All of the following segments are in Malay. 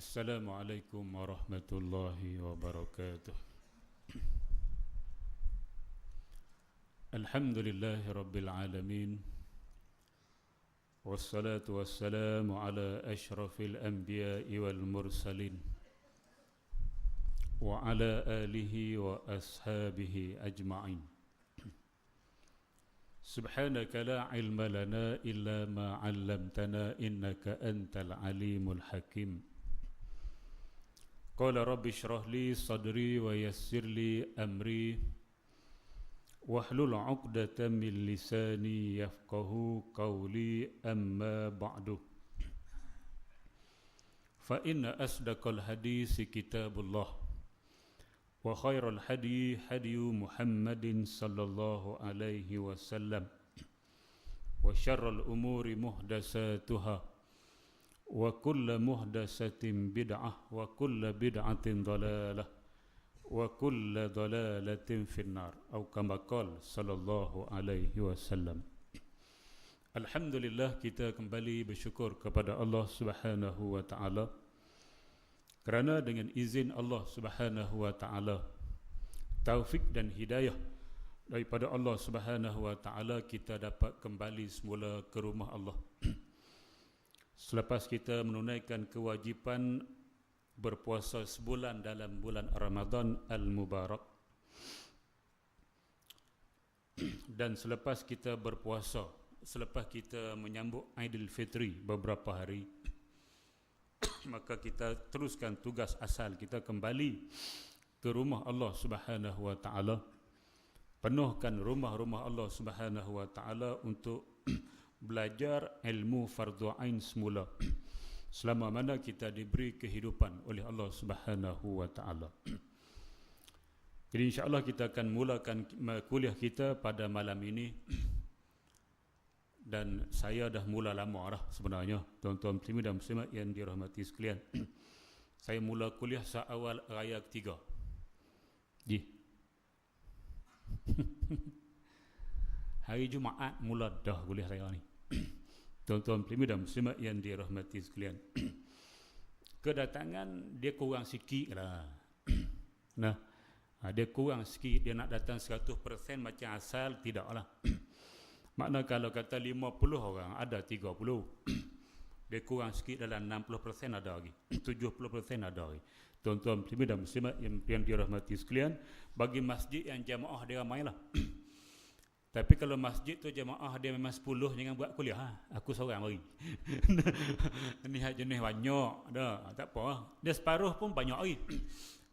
Assalamualaikum warahmatullahi wabarakatuh. Alhamdulillahi rabbil alamin. Wassalatu wassalamu ala ashrafil anbiya'i wal mursalin wa ala alihi wa ashabihi ajma'in. Subhanaka la ilma lana illa ma 'allamtana innaka antal alimul hakim. Qala rabbi shrah li sadri wa yassir li amri wahlul 'uqdatam min lisani yafqahu qawli amma ba'du. Fa inna asdaqal hadisi kitabullah wa khairal hadi hadiyu Muhammadin sallallahu alaihi wasallam wa syarrul umuri muhdatsatuha wa kullu muhdatsatin bid'ah wa kullu bid'atin dhalalah wa kullu dhalalatin finnar atau kama qala sallallahu alaihi wasallam. Alhamdulillah, kita kembali bersyukur kepada Allah Subhanahu wa taala kerana dengan izin Allah Subhanahu wa taala, taufik dan hidayah daripada Allah Subhanahu wa taala, kita dapat kembali semula ke rumah Allah. Selepas kita menunaikan kewajipan berpuasa sebulan dalam bulan Ramadan Al-Mubarak, dan selepas kita berpuasa, selepas kita menyambut Aidilfitri beberapa hari, maka kita teruskan tugas asal kita, kembali ke rumah Allah Subhanahu wa taala, penuhkan rumah-rumah Allah Subhanahu wa taala untuk belajar ilmu fardu ain semula selama mana kita diberi kehidupan oleh Allah Subhanahu wa taala. Jadi insya-Allah kita akan mulakan kuliah kita pada malam ini, dan saya dah mula lama dah sebenarnya, tuan-tuan muslimin dan muslimat yang dirahmati sekalian. Saya mula kuliah seawal raya ketiga. Hari Jumaat mula dah kuliah saya ni. Tuan-tuan muslimin dan muslimat yang dirahmati sekalian. Kedatangan dia kurang sikit lah. Nah, dia kurang sikit, dia nak datang 100% macam asal, tidaklah. Makna kalau kata 50 orang, ada 30. Dia kurang sikit dalam 60% ada lagi. 70% ada lagi. Tuan-tuan muslimin dan muslimat yang dirahmati sekalian, bagi masjid yang jamaah dia ramai lah. Tapi kalau masjid tu jamaah dia memang 10, jangan buat kuliah. Aku seorang mari. Ni jenis banyak dah, tak apa lah. Dia separuh pun banyak lagi.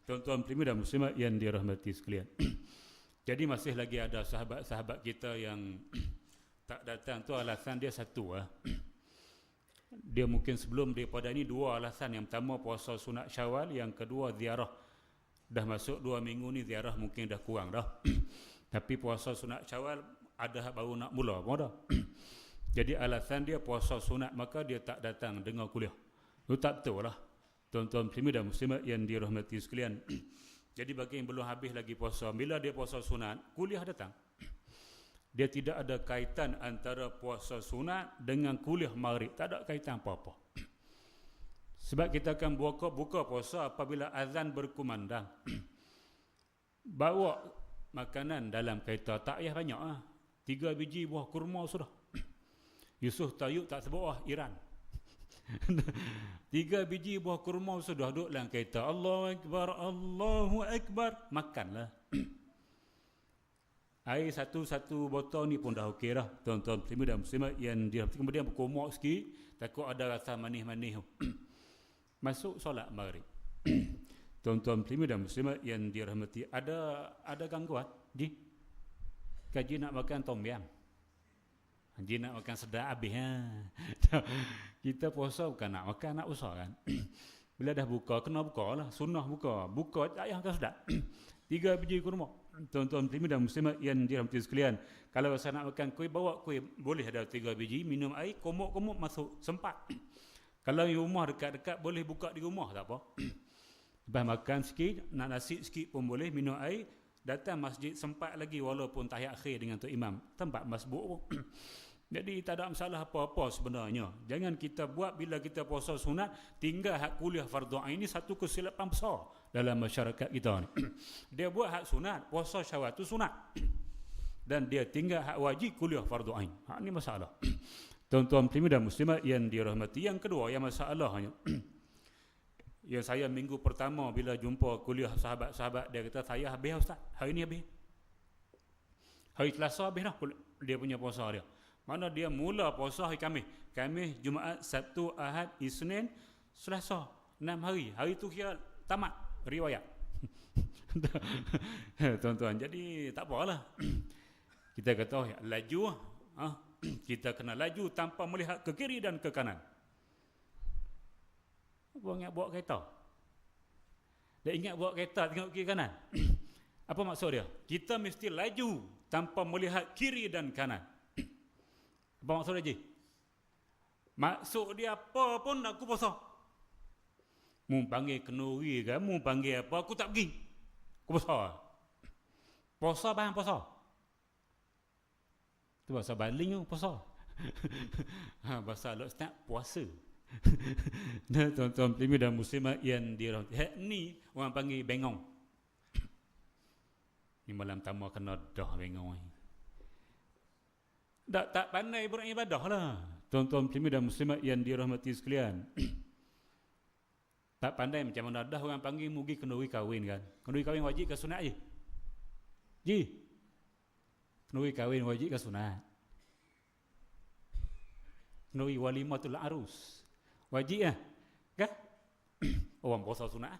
Tuan-tuan muslimin dan muslimat yang dirahmati sekalian. Jadi masih lagi ada sahabat-sahabat kita yang tak datang tu, alasan dia satu lah. Dia mungkin sebelum daripada ni dua alasan. Yang pertama puasa sunat Syawal, yang kedua ziarah. Dah masuk 2 minggu ni ziarah mungkin dah kurang dah. Tapi puasa sunat Syawal ada baru nak mula pun dah. Jadi alasan dia puasa sunat, maka dia tak datang dengar kuliah. Itu tak betul lah, tuan-tuan muslimin dan muslimat yang dirahmati sekalian. Jadi bagi yang belum habis lagi puasa, bila dia puasa sunat, kuliah datang. Dia tidak ada kaitan antara puasa sunat dengan kuliah maghrib. Tak ada kaitan apa-apa. Sebab kita akan buka puasa apabila azan berkumandang. Bawa makanan dalam kereta, tak payah banyak lah. 3 biji buah kurma sudah. Yusuf Tayyub tak sebut Iran. 3 biji buah kurma sudah duduk dalam kereta. Allahu Akbar, Allahu Akbar. Makanlah. Air satu botol ni pun dah okey dah. Tuan-tuan muslimin dan muslimat yang dirahmati. Kemudian berkumur sikit, takut ada rasa manis-manis. Masuk solat maghrib. Tuan-tuan muslimin dan muslimat yang dirahmati, ada gangguan? Kaji nak makan tom yam. Haji nak makan sedap habis ha. Kita puasa bukan nak makan, nak usaha kan. Bila dah buka, kena buka lah. Sunnah buka. Buka tak payah makan sedap. 3 biji kurma. Tuan-tuan muslimin dan muslimat yang dirahmati sekalian, kalau rasa nak makan kuih, bawa kuih. Boleh ada 3 biji, minum air, komuk-komuk masuk, sempat. Kalau di rumah dekat-dekat, boleh buka di rumah, tak apa. Lepas makan sikit, nak nasi sikit pun boleh, minum air, datang masjid sempat lagi walaupun tahiyat akhir dengan Tok Imam. Tempat masbuk pun. Jadi tak ada masalah apa-apa sebenarnya. Jangan kita buat bila kita puasa sunat, tinggal hak kuliah fardu ain ini satu kesilapan besar dalam masyarakat kita ni. Dia buat hak sunat, puasa Syawal tu sunat. Dan dia tinggal hak wajib kuliah fardu ain. Hak ni masalah. Tuan-tuan muslimin dan muslimat yang dirahmati. Yang kedua yang masalahnya, yang saya minggu pertama bila jumpa kuliah sahabat-sahabat, dia kata saya habis ustaz, hari ni habis. Hari Selasa habis dah dia punya puasa dia. Mana dia mula puasa hari Khamis. Khamis, Jumaat, Sabtu, Ahad, Isnin, Selasa. 6 hari. Hari tu kira tamat riwayat. Tuan-tuan, jadi tak apalah. Kita kata oh, laju kita kena laju tanpa melihat ke kiri dan ke kanan. Apa ingat bawa kereta? Dia ingat bawa kereta tengok kiri kanan. Apa maksud dia? Kita mesti laju tanpa melihat kiri dan kanan. Apa maksud dia, Ji? Maksud dia apa pun aku puasa. Mu panggil kenuri ke, mu panggil apa, aku tak pergi. Aku puasa. Puasa bang, puasa. Tu bahasa baling tu, puasa. Bahasa Al-Ustaz, puasa. Nah, tuan-tuan muslimin dan muslimat yang dirahmati. Ni orang panggil bengong. Ni malam tamu kena dah bengong ni. Tak pandai beribadah lah. Tuan-tuan muslimin dan muslimat yang dirahmati sekalian. Tak pandai macam mana dah orang panggil mugi kenduri kahwin kan. Kenduri kahwin wajib ke sunat je? Ji? Kenduri kahwin wajib ke sunat? Kenduri walimatul arus wajib lah kan? Orang puasa sunat.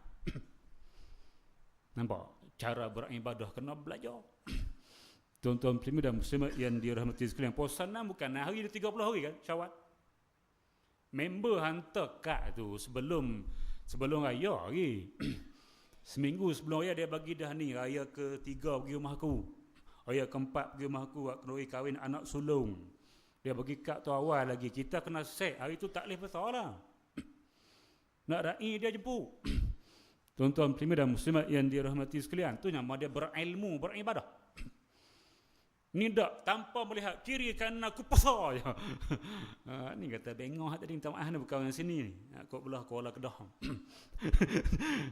Nampak? Cara beribadah kena belajar. Tuan-tuan muslimin dan muslimat yang dirahmati sekalian, puasa 6 bukan hari 30 hari kan, Syawal. Member hantar kad tu sebelum raya lagi. Seminggu sebelum raya dia bagi dah ni, raya ke-3 pergi rumah aku. Raya ke-4 pergi rumah aku, kenduri kahwin anak sulung. Dia bagi kad tu awal lagi. Kita kena set, hari tu taklif besar lah. Nak ra'i dia jemput. Tuan-tuan muslimin dan muslimat yang dirahmati sekalian, tu nama dia berilmu, beribadah. Ni tak tanpa melihat kiri kanan aku pasar je. Ni kata bengong tadi, minta maaf ni bukan orang sini ni. Aku belah Kuala Kedah.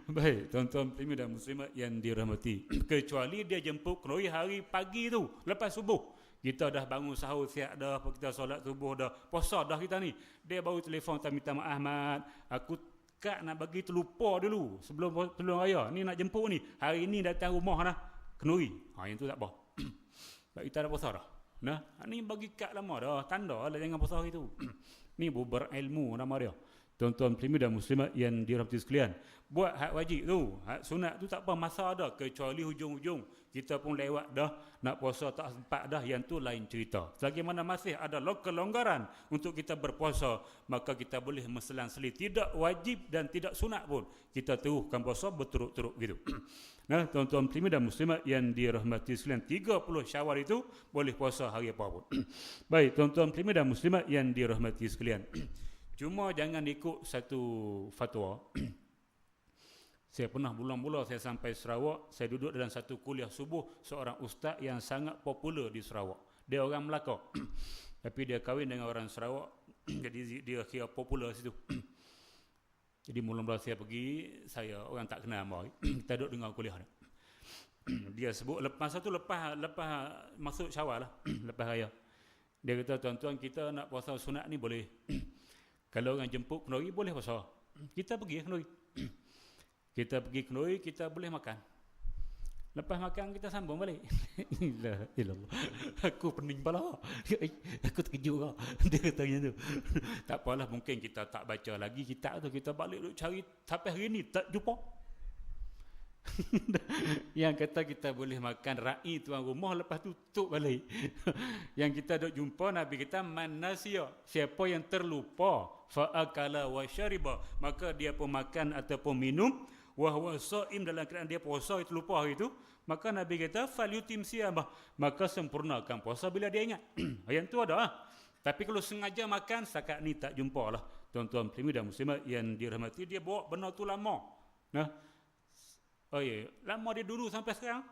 Baik, tuan-tuan muslimin dan muslimat yang dirahmati. Kecuali dia jemput kenduri hari pagi tu, lepas subuh. Kita dah bangun sahur siap dah, kita solat subuh dah, puasa dah kita ni. Dia baru telefon tak minta maaf Mat. Aku kad nak bagi terlupa dulu sebelum raya. Ni nak jemput ni. Hari ni datang rumah dah. Kenduri. Yang tu tak apa. Kita dah puasa dah. Nah, ni bagi kad lama dah, tanda lah jangan puasa hari tu. Ni berilmu nama dia. Tuan-tuan muslimin dan muslimat yang dirahmati sekalian, buat hak wajib tu, hak sunat tu tak apa masa dah, kecuali hujung-hujung kita pun lewat dah, nak puasa tak sempat dah, yang tu lain cerita. Selagi mana masih ada kelonggaran untuk kita berpuasa, maka kita boleh berselang-seli, tidak wajib dan tidak sunat pun kita teruskan puasa berturut-turut gitu. Nah, tuan-tuan muslimin dan muslimat yang dirahmati sekalian, 30 Syawal itu boleh puasa hari apa pun. Baik, tuan-tuan muslimin dan muslimat yang dirahmati sekalian. Cuma jangan ikut satu fatwa. Saya pernah bulan-bulan saya sampai Sarawak, saya duduk dalam satu kuliah subuh seorang ustaz yang sangat popular di Sarawak. Dia orang Melaka. Tapi dia kahwin dengan orang Sarawak. Jadi dia kira popular situ. Jadi mula-mula saya pergi, saya orang tak kenal apa. Kita duduk dengar kuliah dia. Dia sebut lepas masuk Syawal lah, lepas raya. Dia kata tuan-tuan kita nak puasa sunat ni boleh. Kalau orang jemput kenduri boleh puasa. Kita pergi kenduri. Kita pergi kenduri, kita boleh makan. Lepas makan kita sambung balik. Ilah. Aku pening kepala. Aku terkejut lah. Dia kata macam tu. Tak apalah, mungkin kita tak baca lagi kitab tu. Kita balik duk cari sampai hari ni tak jumpa. Yang kata kita boleh makan ra'i tuan rumah, lepas tu tutup balik. Yang kita duk jumpa Nabi kita man nasiya, siapa yang terlupa fa akala wa syariba, maka dia pun makan ataupun minum, wa huwa shaim, dalam keadaan dia puasa itu lupa hari itu, maka Nabi kata falyutim siyamah, maka sempurnakan puasa bila dia ingat. Yang tu ada lah. Tapi kalau sengaja makan setakat ni tak jumpa lah. Tuan-tuan muslimin dan muslimat yang dirahmati, dia bawa benda tu lama. Nah, oh ya, lama dia dulu sampai sekarang.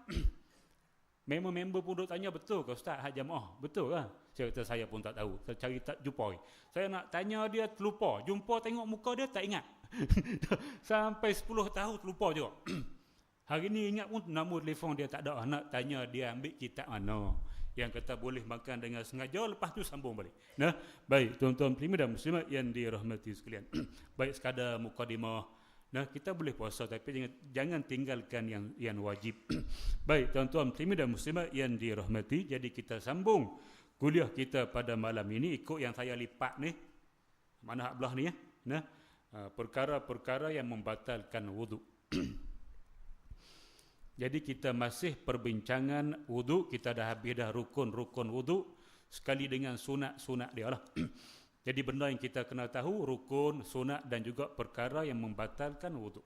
Member-member pun duk tanya, betul ke Ustaz hak jamaah? Betul ke? Saya kata saya pun tak tahu. Saya cari tak jumpa. Saya nak tanya dia terlupa. Jumpa tengok muka dia tak ingat. Sampai 10 tahun terlupa juga. Hari ni ingat pun nombor telefon dia tak ada. Nak tanya dia ambil kitab mana yang kata boleh makan dengan sengaja, lepas tu sambung balik. Nah, baik tuan-tuan muslimin dan muslimat yang dirahmati sekalian. Baik sekadar mukadimah. Nah, kita boleh puasa tapi jangan tinggalkan yang wajib. Baik tuan-tuan muslimin dan muslimat yang dirahmati, jadi kita sambung kuliah kita pada malam ini ikut yang saya lipat ni. Mana hak belah ni ya? Nah, perkara-perkara yang membatalkan wuduk. Jadi kita masih perbincangan wuduk, kita dah habis dah rukun-rukun wuduk sekali dengan sunat-sunat dia lah. Jadi benda yang kita kena tahu, rukun, sunat dan juga perkara yang membatalkan wuduk.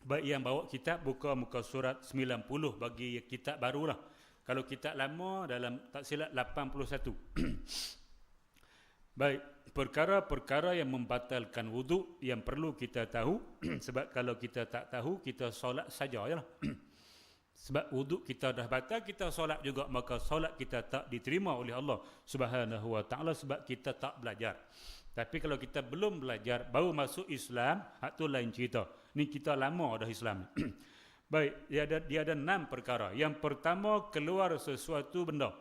Baik yang bawa kitab, buka muka surat 90 bagi kitab barulah. Kalau kitab lama dalam tak silap 81. Baik, perkara-perkara yang membatalkan wuduk yang perlu kita tahu. Sebab kalau kita tak tahu, kita solat saja je lah. Sebab wuduk kita dah batal, kita solat juga, maka solat kita tak diterima oleh Allah Subhanahu wa taala sebab kita tak belajar. Tapi kalau kita belum belajar, baru masuk Islam, hak tu lain cerita. Ni kita lama dah Islam. Baik, dia ada 6 perkara. Yang pertama, keluar sesuatu benda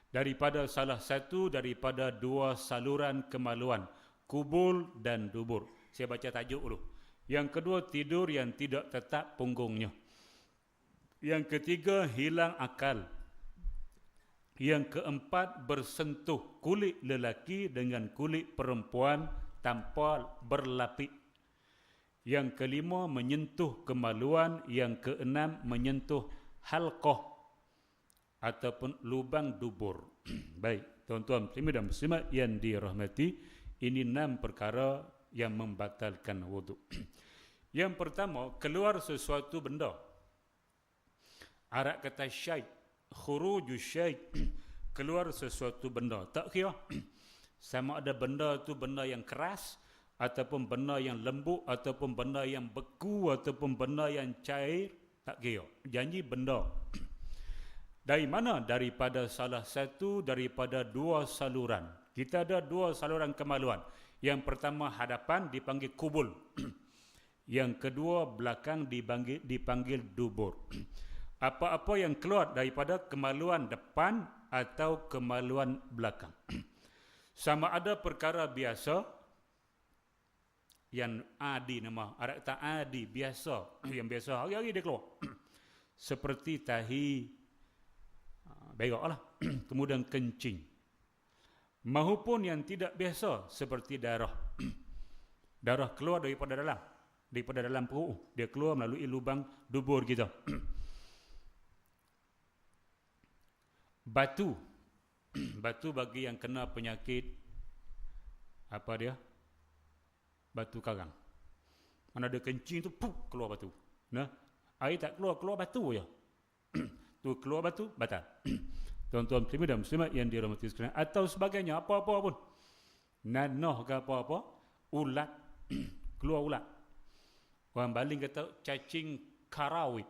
daripada salah satu daripada 2 saluran kemaluan, kubul dan dubur. Saya baca tajuk dulu. Yang kedua, tidur yang tidak tetap punggungnya. Yang ketiga, hilang akal. Yang keempat, bersentuh kulit lelaki dengan kulit perempuan tanpa berlapik. Yang kelima, menyentuh kemaluan. Yang keenam, menyentuh halqah ataupun lubang dubur. Baik, tuan-tuan muslimin dan muslimat yang dirahmati, ini 6 perkara yang membatalkan wuduk. Yang pertama, keluar sesuatu benda. Arab kata syait, khurujus syait, keluar sesuatu benda. Tak kira sama ada benda tu benda yang keras ataupun benda yang lembut ataupun benda yang beku ataupun benda yang cair, tak kira. Janji benda. Dari mana? Daripada salah satu daripada 2 saluran. Kita ada 2 saluran kemaluan. Yang pertama hadapan dipanggil kubul. Yang kedua belakang dipanggil dubur. Apa-apa yang keluar daripada kemaluan depan atau kemaluan belakang. Sama ada perkara biasa yang adi nama. Ada kata adi, biasa. Yang biasa hari-hari dia keluar. Seperti tahi, berak lah. Kemudian kencing. Mahupun yang tidak biasa seperti darah. Darah keluar daripada dalam perut. Dia keluar melalui lubang dubur kita. Batu. Batu bagi yang kena penyakit apa dia? Batu karang. Mana ada kencing tu, pup, keluar batu. Nah, air tak keluar batu je. Tu keluar batu, batal. Tuan-tuan muslimin dan muslimat yang dirahmati sekalian, atau sebagainya, apa-apa pun. Nanah ke apa-apa, ulat, keluar ulat. Orang Baling kata cacing karawit.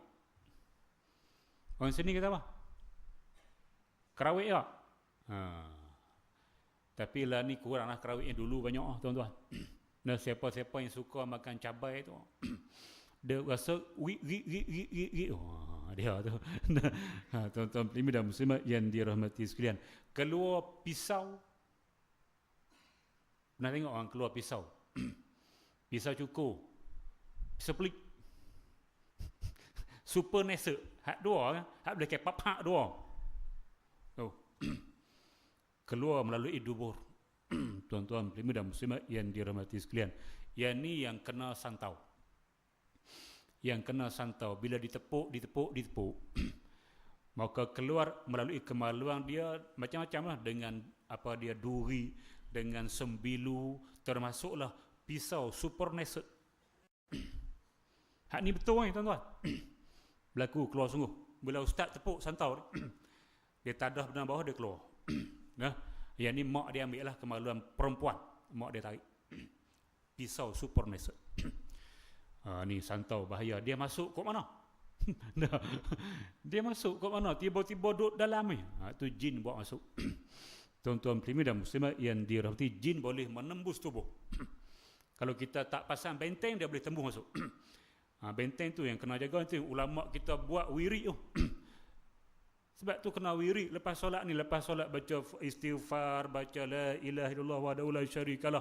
Orang sini kata apa? Kerawit tak? Tapi lah ni kurang lah kerawitnya, dulu banyak lah tuan-tuan. Nah, siapa-siapa yang suka makan cabai tu, dia rasa wik. Dia tu. Tuan-tuan muslimin dan muslimat yang dirahmati sekalian, keluar pisau. Pernah tengok orang keluar pisau? Pisau cukur, pisau pelik, super nesek, hak dua kan? Hak boleh kepap hak dua. Oh. Keluar melalui dubur. Tuan-tuan muslimin dan muslimat yang dirahmati sekalian, yang ni yang kena santau. Yang kena santau bila ditepuk maka keluar melalui kemaluan dia macam-macam lah, dengan apa dia duri, dengan sembilu, termasuklah pisau super nesek. Hak ni betul ni tuan-tuan. Berlaku keluar sungguh. Bila ustaz tepuk santau dia tadah benar bawah, dia keluar. Nah, yang ni mak dia ambil lah kemaluan perempuan, mak dia tarik. Pisau super nesek. Ni santau bahaya, dia masuk kat mana? Dia masuk kat mana? Tiba-tiba duduk dalam ni. Tu jin buat masuk. Tuan-tuan muslimin dan muslimat yang dirahmati, jin boleh menembus tubuh. Kalau kita tak pasang benteng, dia boleh tembus masuk. Benteng tu yang kena jaga, tu ulama kita buat wirid tu. Sebab tu kena wirid lepas solat ni, lepas solat baca istighfar, baca la ilaha illallah wahdahu la syarikalah,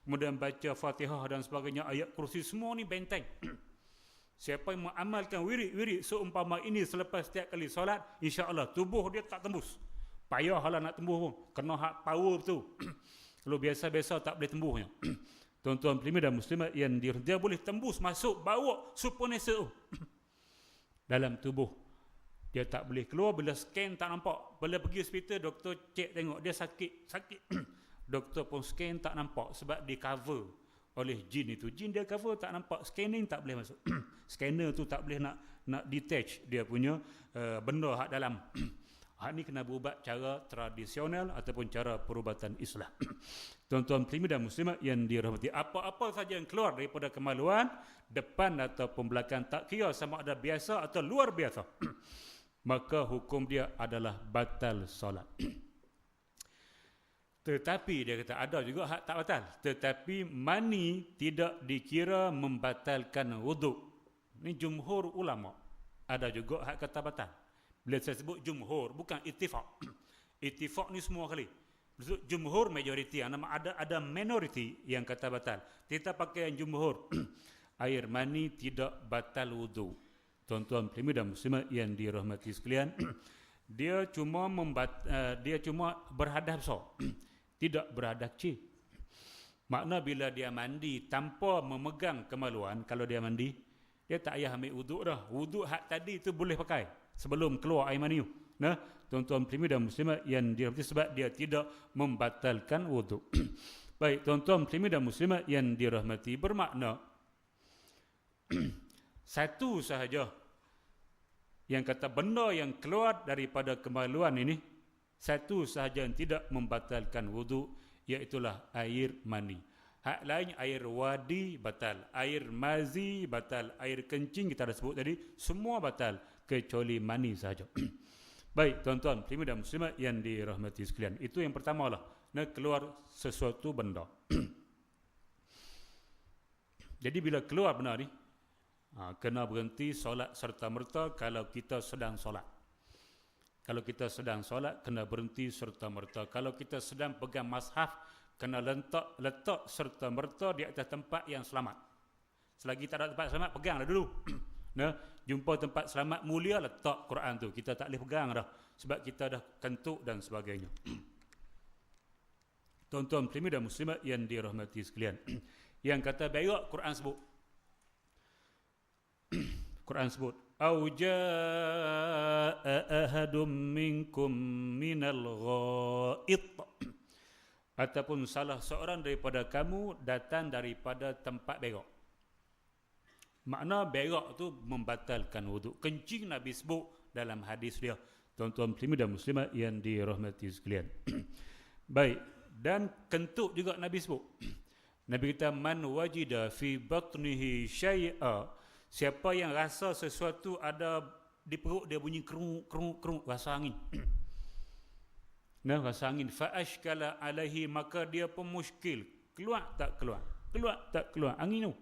kemudian baca Fatihah dan sebagainya, ayat kursi, semua ni benteng. Siapa yang mengamalkan wirid seumpama ini selepas setiap kali solat, insya-Allah tubuh dia tak tembus. Payahlah nak tembus pun, kena hak power tu. Kalau biasa-biasa tak boleh tembusnya. Tuan-tuan muslimin dan muslimat yang dia boleh tembus masuk, bawa supernatural dalam tubuh. Dia tak boleh keluar, bila scan tak nampak. Bila pergi hospital, doktor cek tengok dia sakit. Doktor pun scan tak nampak sebab di cover oleh jin itu. Jin dia cover tak nampak, scanning tak boleh masuk. Scanner tu tak boleh nak detach dia punya benda hak dalam. Hak ni kena berubat cara tradisional ataupun cara perubatan Islam. Tuan-tuan muslimin dan muslimat yang dirahmati, apa-apa saja yang keluar daripada kemaluan, depan ataupun belakang, tak kira sama ada biasa atau luar biasa, maka hukum dia adalah batal solat. Tetapi dia kata ada juga hak tak batal. Tetapi mani tidak dikira membatalkan wuduk. Ini jumhur ulama. Ada juga hak kata batal. Bila saya sebut jumhur, bukan ittifaq. Ittifaq ni semua kali. Maksud jumhur majoriti, ada minoriti yang kata batal. Kita pakai yang jumhur. Air mani tidak batal wudu. Tuan-tuan muslimin dan muslimat yang dirahmati sekalian, dia cuma berhadap tidak berhadap kecil. Makna bila dia mandi tanpa memegang kemaluan, kalau dia mandi, dia tak payah ambil wuduk dah. Wuduk hak tadi tu boleh pakai sebelum keluar air mani. Nah, tuan-tuan muslimin dan muslimat yang dirahmati, sebab dia tidak membatalkan wuduk. Baik, tuan-tuan muslimin dan muslimat yang dirahmati, bermakna satu sahaja yang kata benda yang keluar daripada kemaluan ini, satu sahaja yang tidak membatalkan wuduk, iaitulah air mani. Hak lain, air wadi batal, air mazi batal, air kencing kita dah sebut tadi, semua batal kecuali mani sahaja. Baik, tuan-tuan muslimin dan muslimat yang dirahmati sekalian, itu yang pertama lah, nak keluar sesuatu benda. Jadi bila keluar benda ni, kena berhenti solat serta-merta kalau kita sedang solat. Kalau kita sedang solat, kena berhenti serta-merta. Kalau kita sedang pegang mushaf, kena letak serta-merta di atas tempat yang selamat. Selagi tak ada tempat selamat, peganglah dulu. Nah, jumpa tempat selamat mulia, letak Quran tu. Kita tak boleh pegang dah, sebab kita dah kentuk dan sebagainya. Tuan-tuan muslimin dan muslimat yang dirahmati sekalian, yang kata berak, Quran sebut. Quran sebut, au jaa ahadum minkum minal ghaid, ataupun salah seorang daripada kamu datang daripada tempat berak. Makna berak tu membatalkan wuduk. Kencing Nabi sebut dalam hadis dia. Tuan-tuan muslimin dan muslimat yang dirahmati sekalian. Baik, dan kentut juga Nabi sebut. Nabi kata, man wajida fi batnihi syai'a, siapa yang rasa sesuatu ada di perut dia bunyi kerung, rasa angin. Nah, rasa angin, fa ashkala alaihi, maka dia pun muskil, keluar tak keluar angin tu.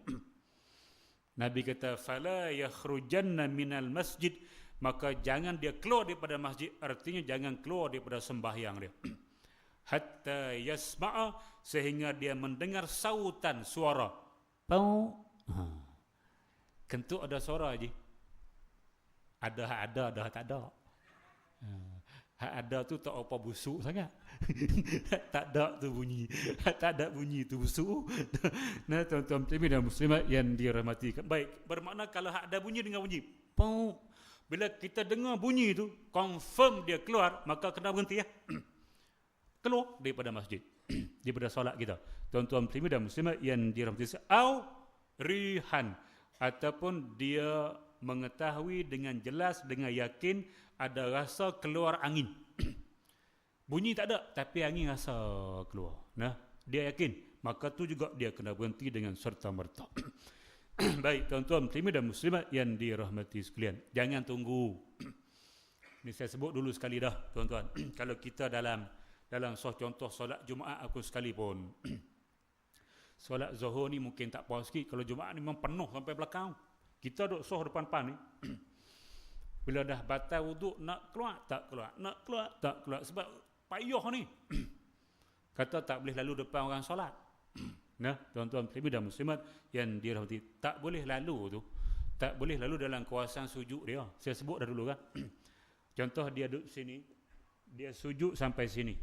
Nabi kata, fala yakhrujanna minal masjid, maka jangan dia keluar daripada masjid, artinya jangan keluar daripada sembahyang dia. Hatta yasma'a, sehingga dia mendengar sautan suara. Pau. Kentut ada suara je. Ada tak ada. Hak ada tu tak apa busuk sangat. Tak ada tu bunyi. Tak ada bunyi tu busuk. Nah, tuan-tuan muslimin dan muslimat yang dirahmati. Baik, bermakna kalau hak ada bunyi dengan bunyi. Pau. Bila kita dengar bunyi tu, confirm dia keluar, maka kena berhenti ya. Keluar daripada masjid, daripada solat kita. Tuan-tuan muslimin dan muslimat yang dirahmati. Au rihan, ataupun dia mengetahui dengan jelas, dengan yakin ada rasa keluar angin. Bunyi tak ada, tapi angin rasa keluar. Nah, dia yakin, maka tu juga dia kena berhenti dengan serta-merta. Baik, tuan-tuan muslimin dan muslimat yang dirahmati sekalian. Jangan tunggu. Ini saya sebut dulu sekali dah, tuan-tuan. Kalau kita dalam contoh solat Jumaat aku sekalipun. Solat Zuhur ni mungkin tak puas sikit. Kalau Jumaat ni memang penuh sampai belakang. Kita duduk soh depan-depan ni. Bila dah batal wuduk, nak keluar, tak keluar. Nak keluar, tak keluar. Sebab payah ni. Kata tak boleh lalu depan orang solat. Nah, tuan-tuan muslimin dan muslimat yang dirahmati, tak boleh lalu tu. Tak boleh lalu dalam kawasan sujud dia. Saya sebut dah dulu kan. Contoh dia duduk sini. Dia sujud sampai sini.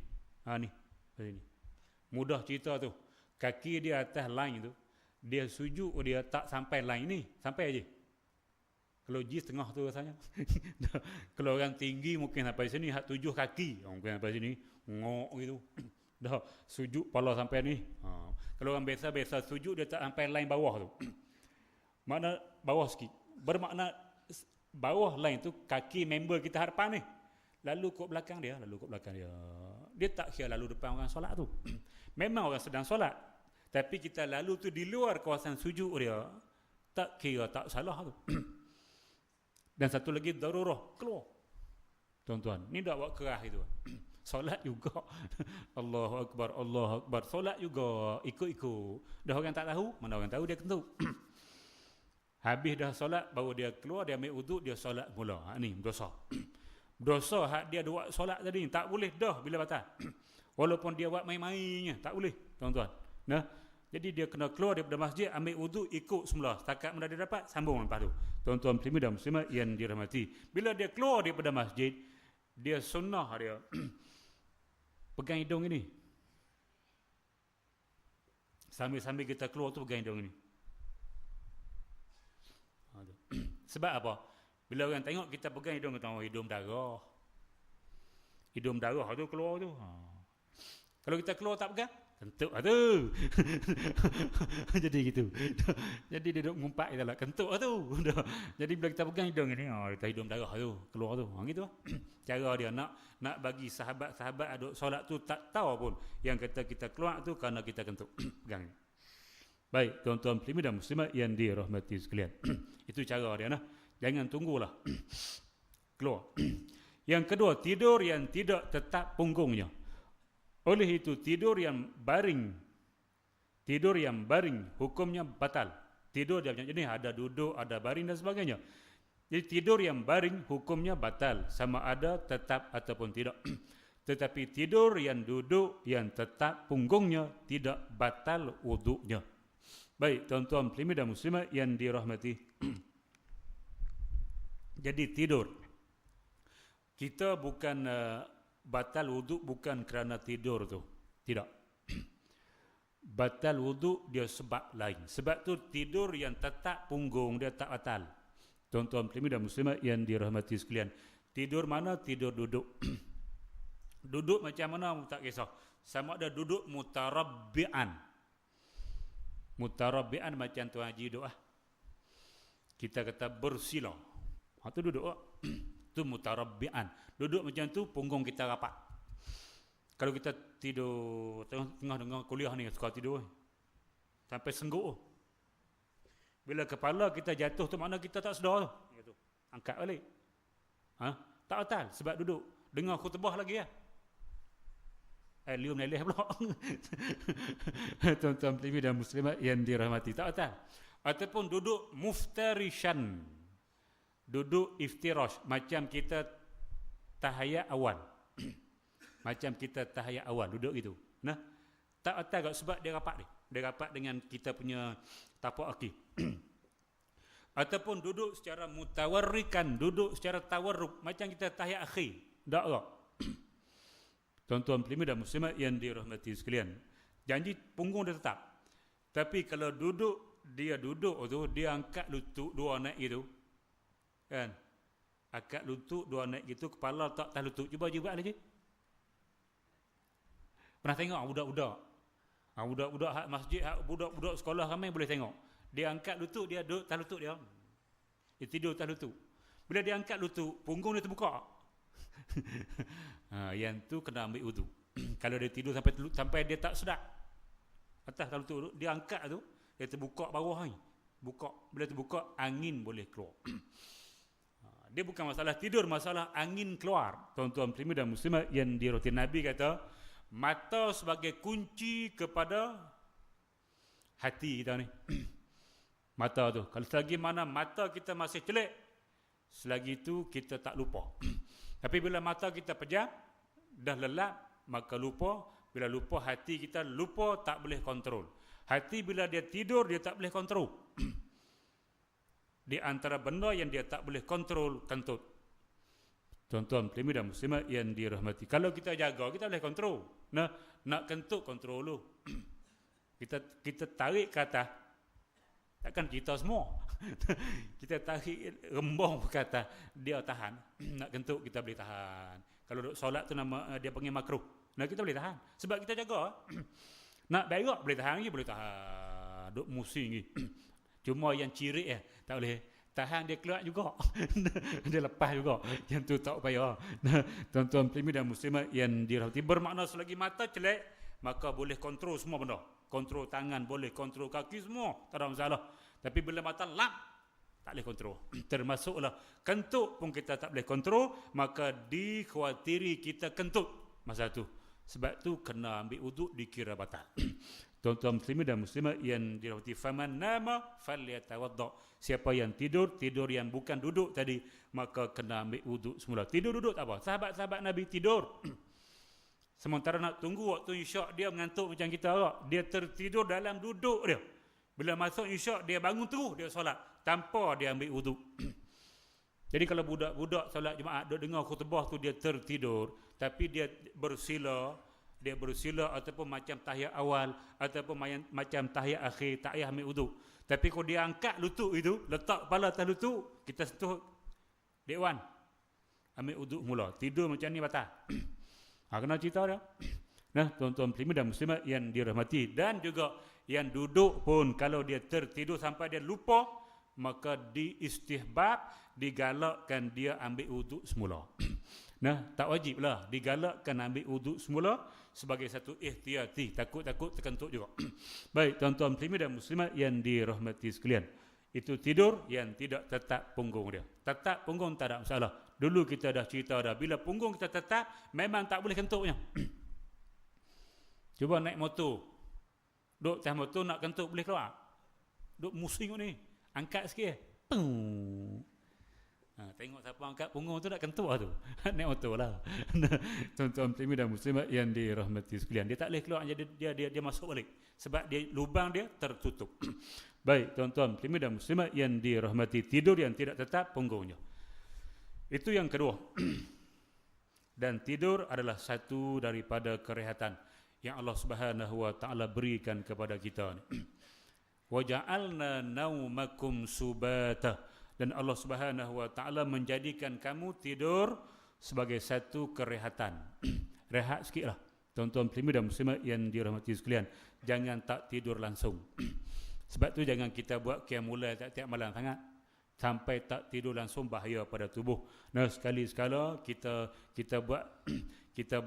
Ni. Sini. Mudah cerita tu. Kaki dia atas line tu. Dia sujud, dia tak sampai line ni. Sampai aja. Kalau G setengah tu rasanya. Kalau orang tinggi mungkin sampai sini. 7 kaki. Mungkin sampai sini. Ngok gitu. Dah sujud pala sampai ni. Kalau orang biasa sujud dia tak sampai line bawah tu. Makna bawah sikit. Bermakna bawah line tu kaki member kita hadapan ni. Lalu kok belakang dia. Dia tak kira lalu depan orang solat tu. Memang orang sedang solat. Tapi kita lalu tu di luar kawasan sujud dia. Tak kira tak salah tu. Dan satu lagi darurah. Keluar. Tuan-tuan. Ni dah buat kerah itu. Solat juga. Allahu Akbar. Solat juga. Ikut-ikut. Dah orang tak tahu. Mana orang tahu dia kentut. Habis dah solat. Baru dia keluar. Dia ambil wuduk. Dia solat mula. Ni dosa. Dosa hak dia buat solat tadi. Tak boleh dah bila batal. Walaupun dia buat main-mainnya. Tak boleh. Tuan-tuan. Nah. Jadi dia kena keluar daripada masjid. Ambil wuduk. Ikut semula. Setakat mana dia dapat. Sambung lepas tu. Tuan-tuan muslimin dan muslimat yang dirahmati. Bila dia keluar daripada masjid. Dia sunnah dia. Pegang hidung ini. Sambil-sambil kita keluar tu pegang hidung ini. Sebab apa? Bila orang tengok kita pegang hidung, kita hidung darah. Hidung darah tu keluar tu. Kalau kita keluar tak pegang, kentut lah tu. Jadi gitu. Jadi dia duduk ngumpat kita lah. Kentut lah tu. Jadi bila kita pegang hidung ni, kita hidung darah tu. Keluar tu. Gitu lah. Cara dia nak bagi sahabat-sahabat aduk solat tu tak tahu pun. Yang kata kita keluar tu kerana kita kentut. Pegang ni. Baik, tuan-tuan muslimin dan muslimat yang dirahmati sekalian. Itu cara dia nah. Jangan tunggulah. Keluar. Yang kedua, tidur yang tidak tetap punggungnya. Oleh itu tidur yang baring hukumnya batal. Tidur dia macam jenis ada duduk, ada baring dan sebagainya. Jadi tidur yang baring hukumnya batal, sama ada tetap ataupun tidak. Tetapi tidur yang duduk yang tetap punggungnya tidak batal wuduknya. Baik, tuan-tuan muslimin dan muslimat yang dirahmati. Jadi tidur. Kita bukan batal wuduk bukan kerana tidur tu. Tidak. Batal wuduk dia sebab lain. Sebab tu tidur yang tetap punggung dia tak batal. Tuan-tuan muslimin dan muslimat yang dirahmati sekalian. Tidur mana? Tidur duduk. Duduk macam mana tak kisah. Sama ada duduk mutarabbi'an. Mutarabbi'an macam Tuan Haji duduk Kita kata bersila. Tu duduk tu mutarabbi'an. Duduk macam tu punggung kita rapat. Kalau kita tidur tengah dengar kuliah ni suka tidur sampai sengguk. Bila kepala kita jatuh tu makna kita tak sedar tu. Angkat balik. Tak batal sebab duduk. Dengar khutbah lagi lium leleh pula. Tuan-tuan muslimin dan muslimat yang dirahmati, tak batal. Ataupun duduk muftarishan. Duduk iftirash macam kita tahiyat awal. Macam kita tahiyat awal duduk gitu. Nah, tak batal sebab dia rapat ni. Dia rapat dengan kita punya tapak kaki. Ataupun duduk secara mutawarrikan, duduk secara tawarruk macam kita tahiyat akhir. Tak tak. Tuan-tuan muslimin dan muslimat yang dirahmati sekalian. Janji punggung dia tetap. Tapi kalau duduk tu dia angkat lutut dua naik gitu. Kan? Angkat lutut dua naik gitu, kepala tak atas lutut. Cuba buat lagi. Pernah tengok budak-budak? Budak-budak hak masjid, hak budak-budak sekolah ramai boleh tengok. Dia angkat lutut, dia duduk atas lutut dia. Dia tidur atas lutut. Bila dia angkat lutut, punggung dia terbuka. Yang tu kena ambil wudu. Kalau dia tidur sampai dia tak sedap atas lutut tu, dia angkat tu, dia terbuka bawah ni. Buka, bila terbuka angin boleh keluar. Dia bukan masalah tidur, masalah angin keluar. Tuan-tuan muslimin dan muslimat yang dirahmati Nabi kata, mata sebagai kunci kepada hati kita ni. Mata tu, kalau selagi mana mata kita masih celik, selagi itu kita tak lupa. Tapi bila mata kita pejam, dah lelap, maka lupa. Bila lupa, hati kita lupa, tak boleh kontrol. Hati bila dia tidur, dia tak boleh kontrol. Di antara benda yang dia tak boleh kontrol, kentut. Tuan-tuan muslimin dan muslimat yang dirahmati. Kalau kita jaga, kita boleh kontrol. Nah, nak kentut, kontrol dulu. kita tarik ke atas. Takkan kita semua. Kita tarik rembang ke atas, dia tahan. Nak kentut, kita boleh tahan. Kalau duduk solat tu nama dia panggil makruh. Nah, kita boleh tahan. Sebab kita jaga. Nak berak boleh tahan lagi, boleh tahan. Duk musing lagi. Cuma yang cirik tak boleh. Tahan dia keluar juga. Dia lepas juga. Yang tu tak payah. Tuan-tuan muslimin dan muslimat yang dirahmati, bermakna selagi mata celek, maka boleh kontrol semua benda. Kontrol tangan boleh, kontrol kaki semua, tak ada masalah. Tapi bila mata lap, tak boleh kontrol. Termasuklah kentut pun kita tak boleh kontrol, maka dikhawatiri kita kentut masa tu. Sebab tu kena ambil wuduk, dikira batal. Tuan-tuan muslimin dan muslimat yang dirahmati, faman nama falyatawadda. Siapa yang tidur yang bukan duduk tadi, maka kena ambil wuduk semula. Tidur duduk tak apa. Sahabat-sahabat Nabi tidur. Sementara nak tunggu waktu isyak, dia mengantuk macam kita juga. Dia tertidur dalam duduk dia. Bila masuk isyak, dia bangun terus, dia solat tanpa dia ambil wuduk. Jadi kalau budak-budak solat Jumaat, dia dengar khutbah tu dia tertidur, tapi dia bersila ataupun macam tahiyat awal ataupun macam tahiyat akhir, tak payah ambil wuduk. Tapi kalau dia angkat lutut itu, letak kepala atas lutut, kita sentuh dewan, ambil wuduk mula. Tidur macam ni batal. Kena cerita dia. Nah, tuan-tuan muslimin dan muslimat yang dirahmati, dan juga yang duduk pun kalau dia tertidur sampai dia lupa, maka diistihbab, digalakkan dia ambil wuduk semula. Nah, tak wajib lah, digalakkan ambil wuduk semula sebagai satu ihtiyati, takut-takut terkentut juga. Baik, tuan-tuan muslimin dan muslimat yang dirahmati sekalian, itu tidur yang tidak tetap punggung dia. Tetap punggung tak ada masalah. Dulu kita dah cerita dah, bila punggung kita tetap, memang tak boleh kentutnya. Cuba naik motor, duduk atas motor nak kentut boleh keluar. Duduk musing ni, angkat sikit. Tengok siapa angkat punggung tu nak kentut lah tu. Naik motor lah. Tuan-tuan muslimin dan muslimat yang dirahmati sekalian, dia tak boleh keluar, dia masuk balik. Sebab dia lubang dia tertutup. Baik, tuan-tuan muslimin dan muslimat yang dirahmati, tidur yang tidak tetap punggungnya. Itu yang kedua. Dan tidur adalah satu daripada kerehatan yang Allah Subhanahu wa taala berikan kepada kita. Wa ja'alna naumakum subata, dan Allah Subhanahu wa taala menjadikan kamu tidur sebagai satu kerehatan. Rehat sikitlah. Tuan-tuan muslimin dan muslimat yang dirahmati sekalian, jangan tak tidur langsung. Sebab tu jangan kita buat qiyamul lail tiap malam sangat. Sampai tak tidur langsung, bahaya pada tubuh. Nah, sekali-sekala kita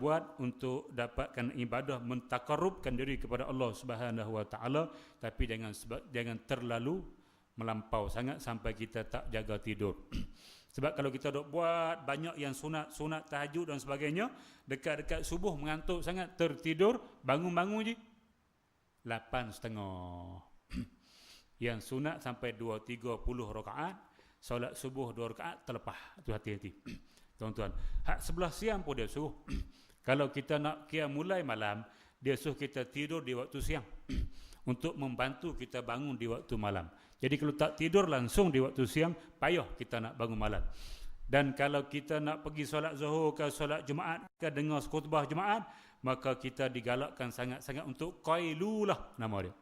buat untuk dapatkan ibadah, mentaqarrubkan diri kepada Allah Subhanahu wa taala, tapi jangan terlalu melampau sangat sampai kita tak jaga tidur. Sebab kalau kita dok buat banyak yang sunat tahajud dan sebagainya, dekat-dekat subuh mengantuk sangat, tertidur, bangun-bangun je 8.30. Yang sunat sampai 2-30 rakaat, solat subuh 2 rakaat terlepas. Itu hati-hati. Tuan-tuan, hak sebelah siang pun dia suruh. Kalau kita nak qiyamul lail malam, dia suruh kita tidur di waktu siang untuk membantu kita bangun di waktu malam. Jadi kalau tak tidur langsung di waktu siang, payah kita nak bangun malam. Dan kalau kita nak pergi solat zuhur ke solat Jumaat ke dengar khutbah Jumaat, maka kita digalakkan sangat-sangat untuk qailulah nama dia.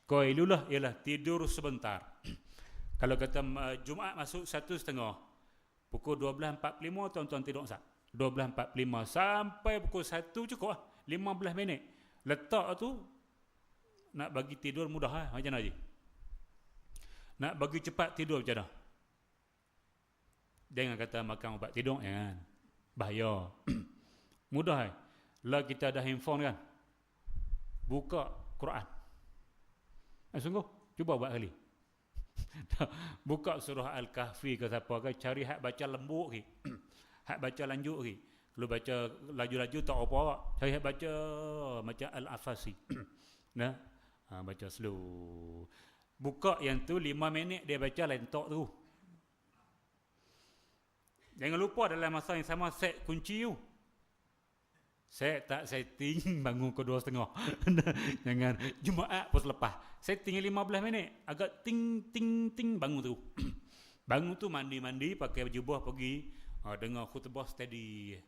Qailulah ialah tidur sebentar. Kalau kata Jumaat masuk 1:30, pukul 12.45 tuan-tuan tidur sat. 12.45 sampai pukul 1 cukup lah. 15 minit. Letak tu nak bagi tidur mudah lah. Macam mana je? Nak bagi cepat tidur macam mana? Jangan kata makan ubat tidur, jangan. Bahaya. Mudah lah. Lah kita ada handphone kan. Buka Quran. Sungguh, cuba buat kali. Buka surah Al-Kahfi ke siapa ke, cari hak baca lembut ke. Hak baca lanjut ke. Kalau baca laju-laju tak apa, cari hak baca macam Al-Afasi. Nah, baca slow. Buka yang tu 5 minit dia baca lentok tu. Jangan lupa dalam masa yang sama set kunci tu. Saya tak setting bangun ke 2.30. Jangan Jumaat pun selepas. Setting 15 minit. Agak ting ting ting bangun tu. Bangun tu mandi-mandi pakai jubah pergi dengar khutbah steady.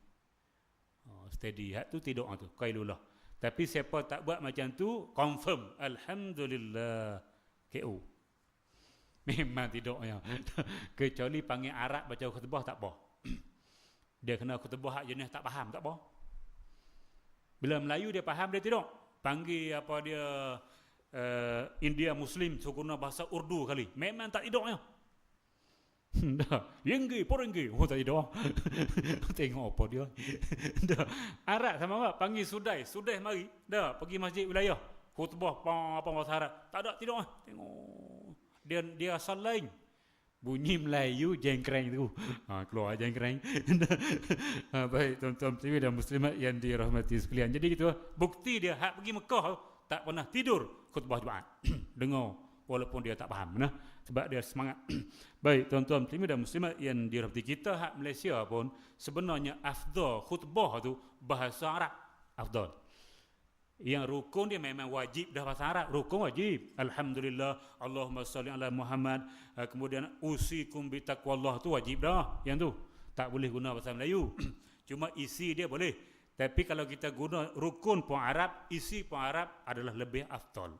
Steady. Hak tu tidur tu. Qailullah. Tapi siapa tak buat macam tu confirm alhamdulillah KO. Memang tidurnya. Kecuali panggil Arab baca khutbah tak apa. Dia kena khutbah hak jenis tak faham tak apa. Bila Melayu dia faham dia tidur. Panggil apa dia India Muslim sukuna bahasa Urdu kali. Memang tak tidurnya. Dah, yenggi, porenggi. Oh tak tidur. Tengok apa dia. Dah. Arab sama apa? Panggil Sudai. Sudai mari. Dah, pergi masjid wilayah. Khutbah apa bahasa Arab. Tak ada tidur. Tengok. Dia asal lain. Bunyi Melayu jengkreng tu. Keluar jengkreng. Baik tuan-tuan muslimin dan muslimat yang dirahmati sekalian. Jadi gitu bukti dia hak pergi Mekah tak pernah tidur khutbah Jumaat. Dengar walaupun dia tak faham sebab dia semangat. Baik tuan-tuan muslimin dan muslimat yang dirahmati, kita hak Malaysia pun sebenarnya afdal khutbah tu bahasa Arab afdal. Yang rukun dia memang wajib dah bahasa Arab. Rukun wajib. Alhamdulillah, Allahumma salli ala Muhammad. Kemudian usikum bi taqwallah tu wajib dah. Yang tu tak boleh guna bahasa Melayu. Cuma isi dia boleh. Tapi kalau kita guna rukun pun Arab, isi pun Arab adalah lebih afdal.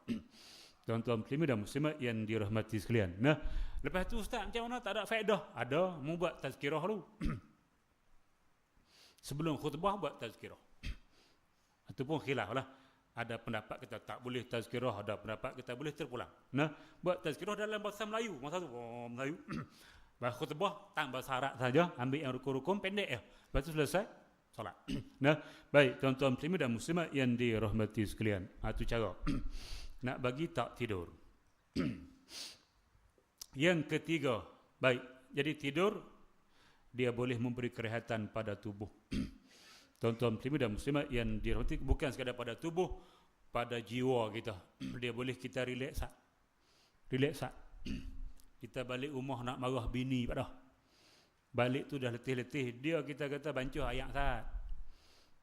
Tuan-tuan muslimin dan muslimat yang dirahmati sekalian. Nah, lepas tu ustaz macam mana tak ada faedah? Ada, mu buat tazkirah dulu. Sebelum khutbah buat tazkirah. Ataupun khilaf lah. Ada pendapat kita tak boleh tazkirah, ada pendapat kita boleh terpulang. Nah, buat tazkirah dalam bahasa Melayu. Masa tu Melayu. Bahasa khutbah tak bahasa Arab saja, ambil yang rukun-rukun pendek ya. Lepas tu selesai solat. Nah, baik tuan-tuan muslimin dan muslimat yang dirahmati sekalian. Itu cara. Nak bagi tak tidur. Yang ketiga, baik. Jadi tidur dia boleh memberi kerehatan pada tubuh. Tuan-tuan muslimin dan muslimat yang dirahmati, bukan sekadar pada tubuh, pada jiwa kita. Dia boleh kita relax. Kita balik rumah nak marah bini pada. Balik tu dah letih-letih, dia kita kata bancuh ayak saat.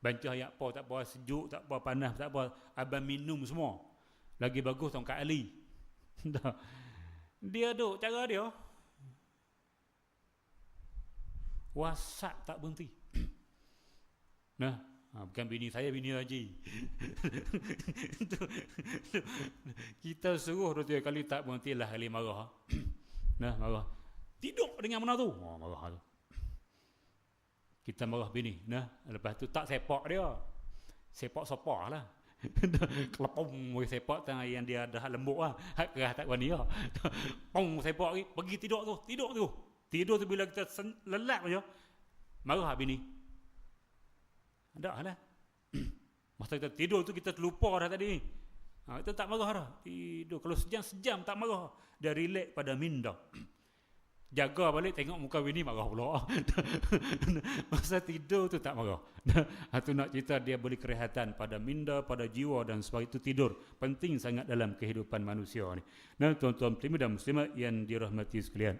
Bancuh ayak apa tak apa, sejuk tak apa, panas tak apa, abang minum semua. Lagi bagus tongkat Ali. Dia duk cara dia. WhatsApp tak berhenti. Nah, bukan bini saya, bini Haji. Kita suruh 2-3 kali tak berhentilah kali marah. Nah, marah. Tidur dengan mana tu? Marah tu. Kita marah bini. Nah, lepas tu tak sepak dia. Sepak sopa lah. Kelepong sepak tengah yang dia dah lembut lah. Hak kerah tak wani lah. Pong sepak lagi. Pergi tidur tu. Tidur tu bila kita lelap je. Marah bini. Dah lah. Masa kita tidur tu kita terlupa dah tadi. Kita tak marah dah. Tidur. Kalau sejam tak marah. Dia relax pada minda. Jaga balik tengok muka bini marah pula. Masa tidur tu tak marah. Itu nak cerita dia beri kerehatan pada minda, pada jiwa dan sebab itu tidur. Penting sangat dalam kehidupan manusia ni. Nah, tuan-tuan muslimin dan muslimat yang dirahmati sekalian.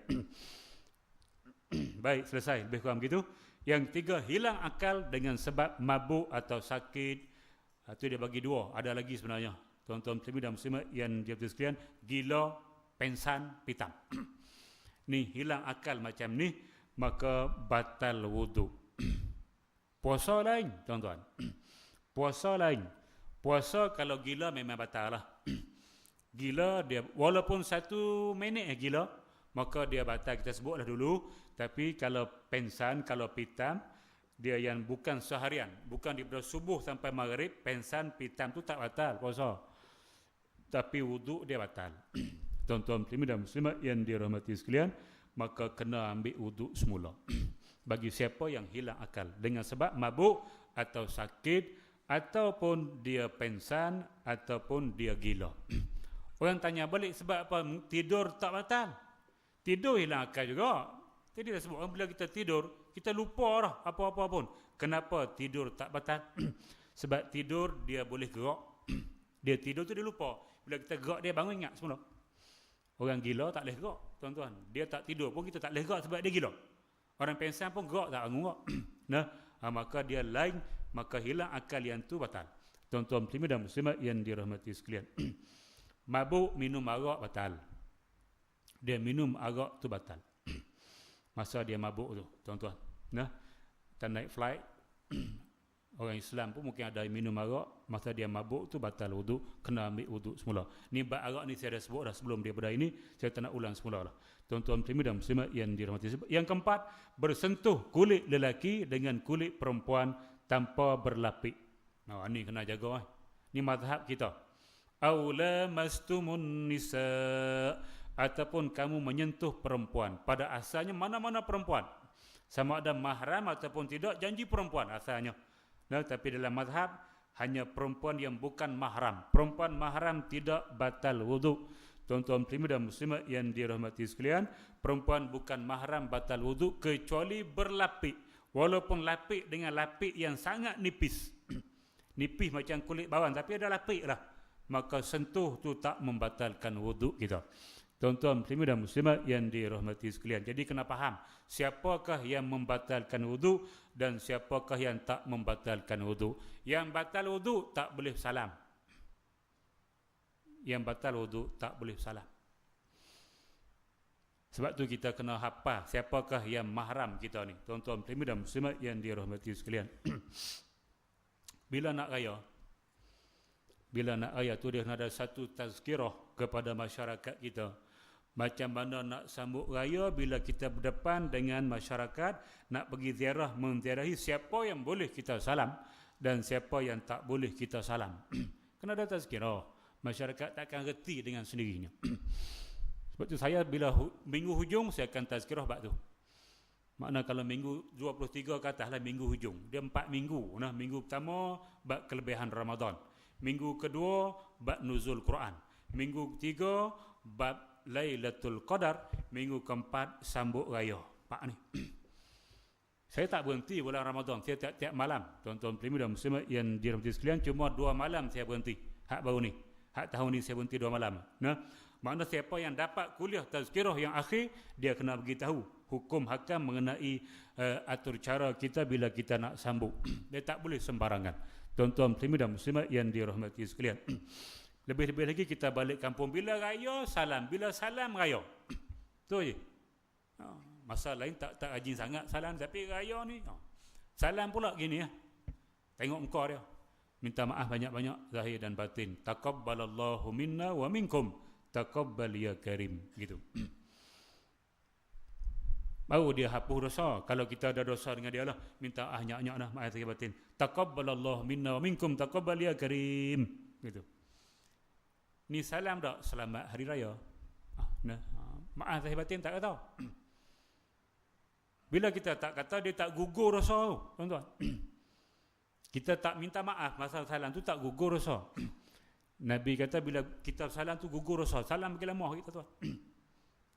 Baik, selesai. Lebih kurang begitu. Yang tiga, hilang akal dengan sebab mabuk atau sakit. Itu dia bagi dua. Ada lagi sebenarnya. Tuan-tuan muslimin dan muslimat yang dirahmati sekalian, gila, pengsan, pitam. Ni hilang akal macam ni, maka batal wudu. Puasa lain, tuan-tuan. Puasa lain. Puasa kalau gila memang batal lah. Gila dia, walaupun 1 minit gila, maka dia batal. Kita sebutlah dulu. Tapi kalau pengsan, kalau pitam, dia yang bukan seharian, bukan daripada subuh sampai maghrib, pengsan, pitam tu tak batal puasa. Tapi wuduk dia batal. Tuan-tuan muslimin dan muslimat yang dirahmati sekalian, maka kena ambil wuduk semula. Bagi siapa yang hilang akal dengan sebab mabuk atau sakit, ataupun dia pengsan, ataupun dia gila. Orang tanya balik sebab apa tidur tak batal. Tidur hilang akal juga. Tadi dah sebut bila kita tidur, kita lupa dah apa-apa pun. Kenapa tidur tak batal? Sebab tidur dia boleh gerak. Dia tidur tu dia lupa. Bila kita gerak dia bangun ingat semula. Orang gila tak boleh gerak, tuan-tuan. Dia tak tidur pun kita tak boleh gerak sebab dia gila. Orang pengsan pun gerak tak bangun gerak. Nah, maka dia lain, maka hilang akal yang tu batal. Tuan-tuan muslimin dan muslimat yang dirahmati sekalian. Mabuk minum arak batal. Dia minum arak tu batal. Masa dia mabuk tu, tuan-tuan. Nah, kita naik flight. Orang Islam pun mungkin ada yang minum arak, masa dia mabuk tu batal wudu, kena ambil wudu semula. Ni bab arak ni saya dah sebut dah sebelum daripada ini, saya tak nak ulang semula lah. Tuan-tuan muslimin dan muslimat yang dirahmati. Yang keempat, bersentuh kulit lelaki dengan kulit perempuan tanpa berlapik. Nah, ni kena jaga. Ni mazhab kita. Aula mastumun nisa, ataupun kamu menyentuh perempuan. Pada asalnya mana-mana perempuan. Sama ada mahram ataupun tidak, janji perempuan asalnya. Nah, tapi dalam mazhab hanya perempuan yang bukan mahram. Perempuan mahram tidak batal wudu. Tuan-tuan muslimin dan muslimat yang dirahmati sekalian, perempuan bukan mahram batal wudu kecuali berlapik. Walaupun lapik dengan lapik yang sangat nipis. Nipis macam kulit bawang tapi ada lapik lah. Maka sentuh tu tak membatalkan wudu kita. Tuan-tuan muslimin dan muslimat yang dirahmati sekalian. Jadi kena faham siapakah yang membatalkan wudu dan siapakah yang tak membatalkan wudu. Yang batal wudu tak boleh salam. Yang batal wudu tak boleh salam. Sebab tu kita kena hafal siapakah yang mahram kita ni. Tuan-tuan muslimin dan muslimat yang dirahmati sekalian. Bila nak raya tu dia ada satu tazkirah kepada masyarakat kita. Macam mana nak sambut raya bila kita berdepan dengan masyarakat, nak pergi ziarah, menziarahi siapa yang boleh kita salam dan siapa yang tak boleh kita salam. Kena ada tazkirah. Masyarakat takkan reti dengan sendirinya. Sebab tu saya bila minggu hujung saya akan tazkirah bab tu. Makna kalau minggu 23 ke atas lah minggu hujung. Dia 4 minggu. Nah, minggu pertama bab kelebihan Ramadan. Minggu kedua bab nuzul Quran. Minggu ketiga bab Lailatul Qadar. Minggu keempat sambut raya. Pak ni. Saya tak berhenti bulan Ramadan. Saya tiap-tiap malam. Tuan-tuan muslimin dan muslimat yang dirahmati sekalian, cuma 2 malam saya berhenti. Hak baru ni. Hak tahun ni saya berhenti 2 malam. Nah, makna siapa yang dapat kuliah tazkirah yang akhir, dia kena beritahu hukum hakam mengenai atur cara kita bila kita nak sambut. Dia tak boleh sembarangan. Tuan-tuan muslimin dan muslimat yang dirahmati sekalian. Lebih-lebih lagi kita balik kampung bila raya salam, bila salam raya. Tu je. Masa lain tak rajin sangat salam, tapi raya ni salam pula gini ya. Tengok muka dia. Minta maaf banyak-banyak zahir dan batin. Taqabbalallahu minna wa minkum. Taqabbal ya karim. Gitu. Baru dia hapus dosa. Kalau kita ada dosa dengan dia lah, minta nyak-nyak dah maaf zahir batin. Taqabbalallahu minna wa minkum. Taqabbal ya karim. Gitu. Ni salam tak? Selamat hari raya. Maaf zahir batin tak kata. Bila kita tak kata, dia tak gugur dosa tu, tuan-tuan. Kita tak minta maaf masa salam tu tak gugur dosa. Nabi kata bila kita salam tu gugur dosa. Salam bagi lama kita tuan.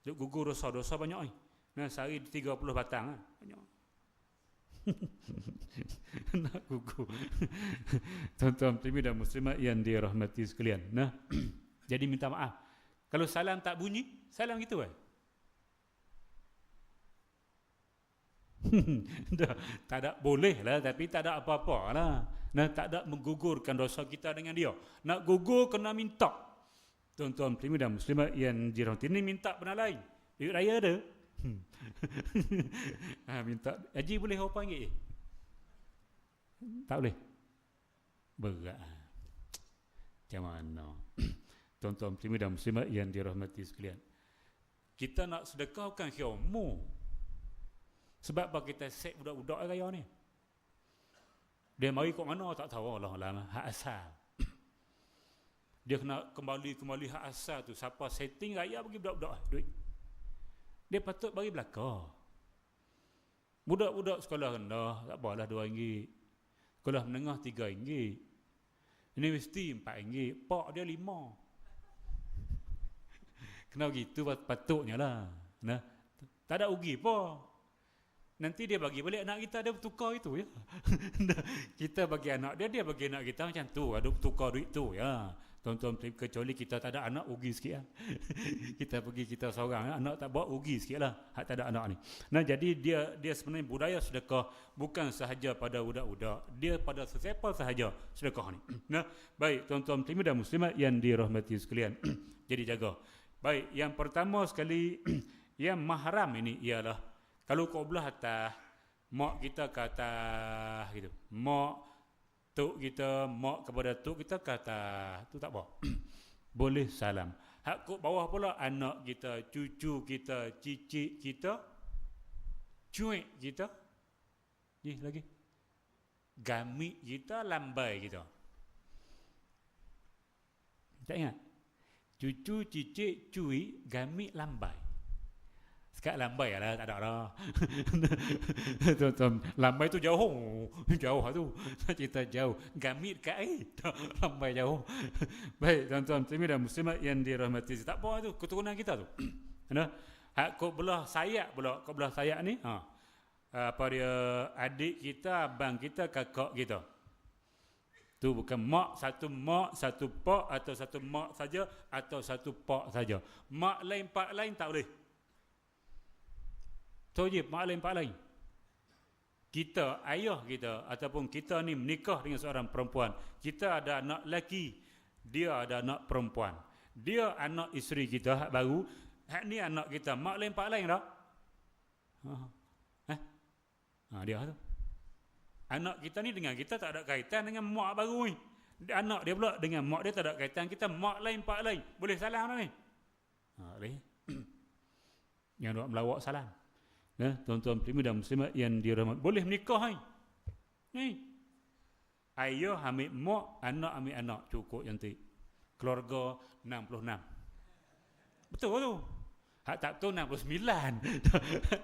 Dia gugur dosa banyak ni. Nah, sehari 30 batang kan. Banyak. Nak gugur. Tuan-tuan muslimin dan muslimat yang dirahmati sekalian. Nah, jadi minta maaf. Kalau salam tak bunyi, salam gitu kan. Tak ada boleh lah, tapi tak ada apa-apa lah. Nah, tak ada menggugurkan dosa kita dengan dia. Nak gugur kena minta. Tuan-tuan muslimin dan muslimat yang dirahmati, ini minta benda lain. Duit raya ada. Minta haji boleh apa panggil? Tak boleh. Berat. Macam mana? Tuan-tuan muslimin dan muslimat yang dirahmati sekalian. Kita nak sedekahkan khiyammu. Sebab apa kita set budak-budak raya ni? Dia mari kat mana tak tahu Allah lah. Hak asal. Dia kena kembali hak asal tu. Siapa setting raya bagi budak-budak duit. Dia patut bagi belakang. Budak-budak sekolah rendah tak apalah RM2. Sekolah menengah RM3. Universiti RM4. Pak dia RM5. Kena gitu patutnya lah. Nah, tak ada ugi apa. Nanti dia bagi balik anak kita, ada tukar itu ya. Kita bagi anak dia, dia bagi anak kita macam tu, ada tukar duit tu ya. Tuan-tuan, kecuali kita tak ada anak, rugi sikit lah. Kita pergi kita seorang, anak tak bawa, rugi sikit lah. Hak tak ada anak ni. Nah, jadi dia sebenarnya budaya sedekah bukan sahaja pada budak-budak, dia pada sesiapa sahaja sedekah ni. Nah, baik tuan-tuan muslimin dan muslimat yang dirahmati sekalian. Jadi jaga. Baik, yang pertama sekali yang mahram ini ialah kalau kau belah atas, mak kita ke atas gitu. Mak tok kita, mak kepada tok kita ke atas. Tu tak apa. Boleh salam. Hak kat bawah pula anak kita, cucu kita, cicit kita, cuik kita. Ni lagi. Gamit kita, lambai kita. Tak ingat? Cucu, cicit, cuik, gamit, lambai. Sekat lambai lah, tak ada lah. Lambai tu jauh. Jauh tu. Cerita jauh. Gamit kat air. Lambai jauh. Baik, tuan-tuan muslimin dan muslimat yang dirahmati. Tak apa tu, keturunan kita tu. Hak kau belah sayap pula. Kau belah sayap ni. Apa dia, adik kita, abang kita, kakak kita. Tu bukan mak, satu pak, atau satu mak saja, atau satu pak saja. Mak lain, pak lain tak boleh. Wajib mak lain pak lain. Kita, ayah kita ataupun kita ni menikah dengan seorang perempuan, kita ada anak lelaki, dia ada anak perempuan, dia anak isteri kita hak baru, hak ni anak kita, mak lain pak lain dah. Dia tu. Anak kita ni dengan kita tak ada kaitan dengan mak baru ni. Anak dia pula dengan mak dia tak ada kaitan kita, mak lain pak lain. Boleh salam dah ni? Boleh. Yang duk melawak salam. Tuan-tuan muslimin dan muslimat yang dirahmati, boleh menikah ni. Ayah ambil mak, anak ambil anak, cukup cantik. Keluarga 66. Betul tu. Hak tak betul 69.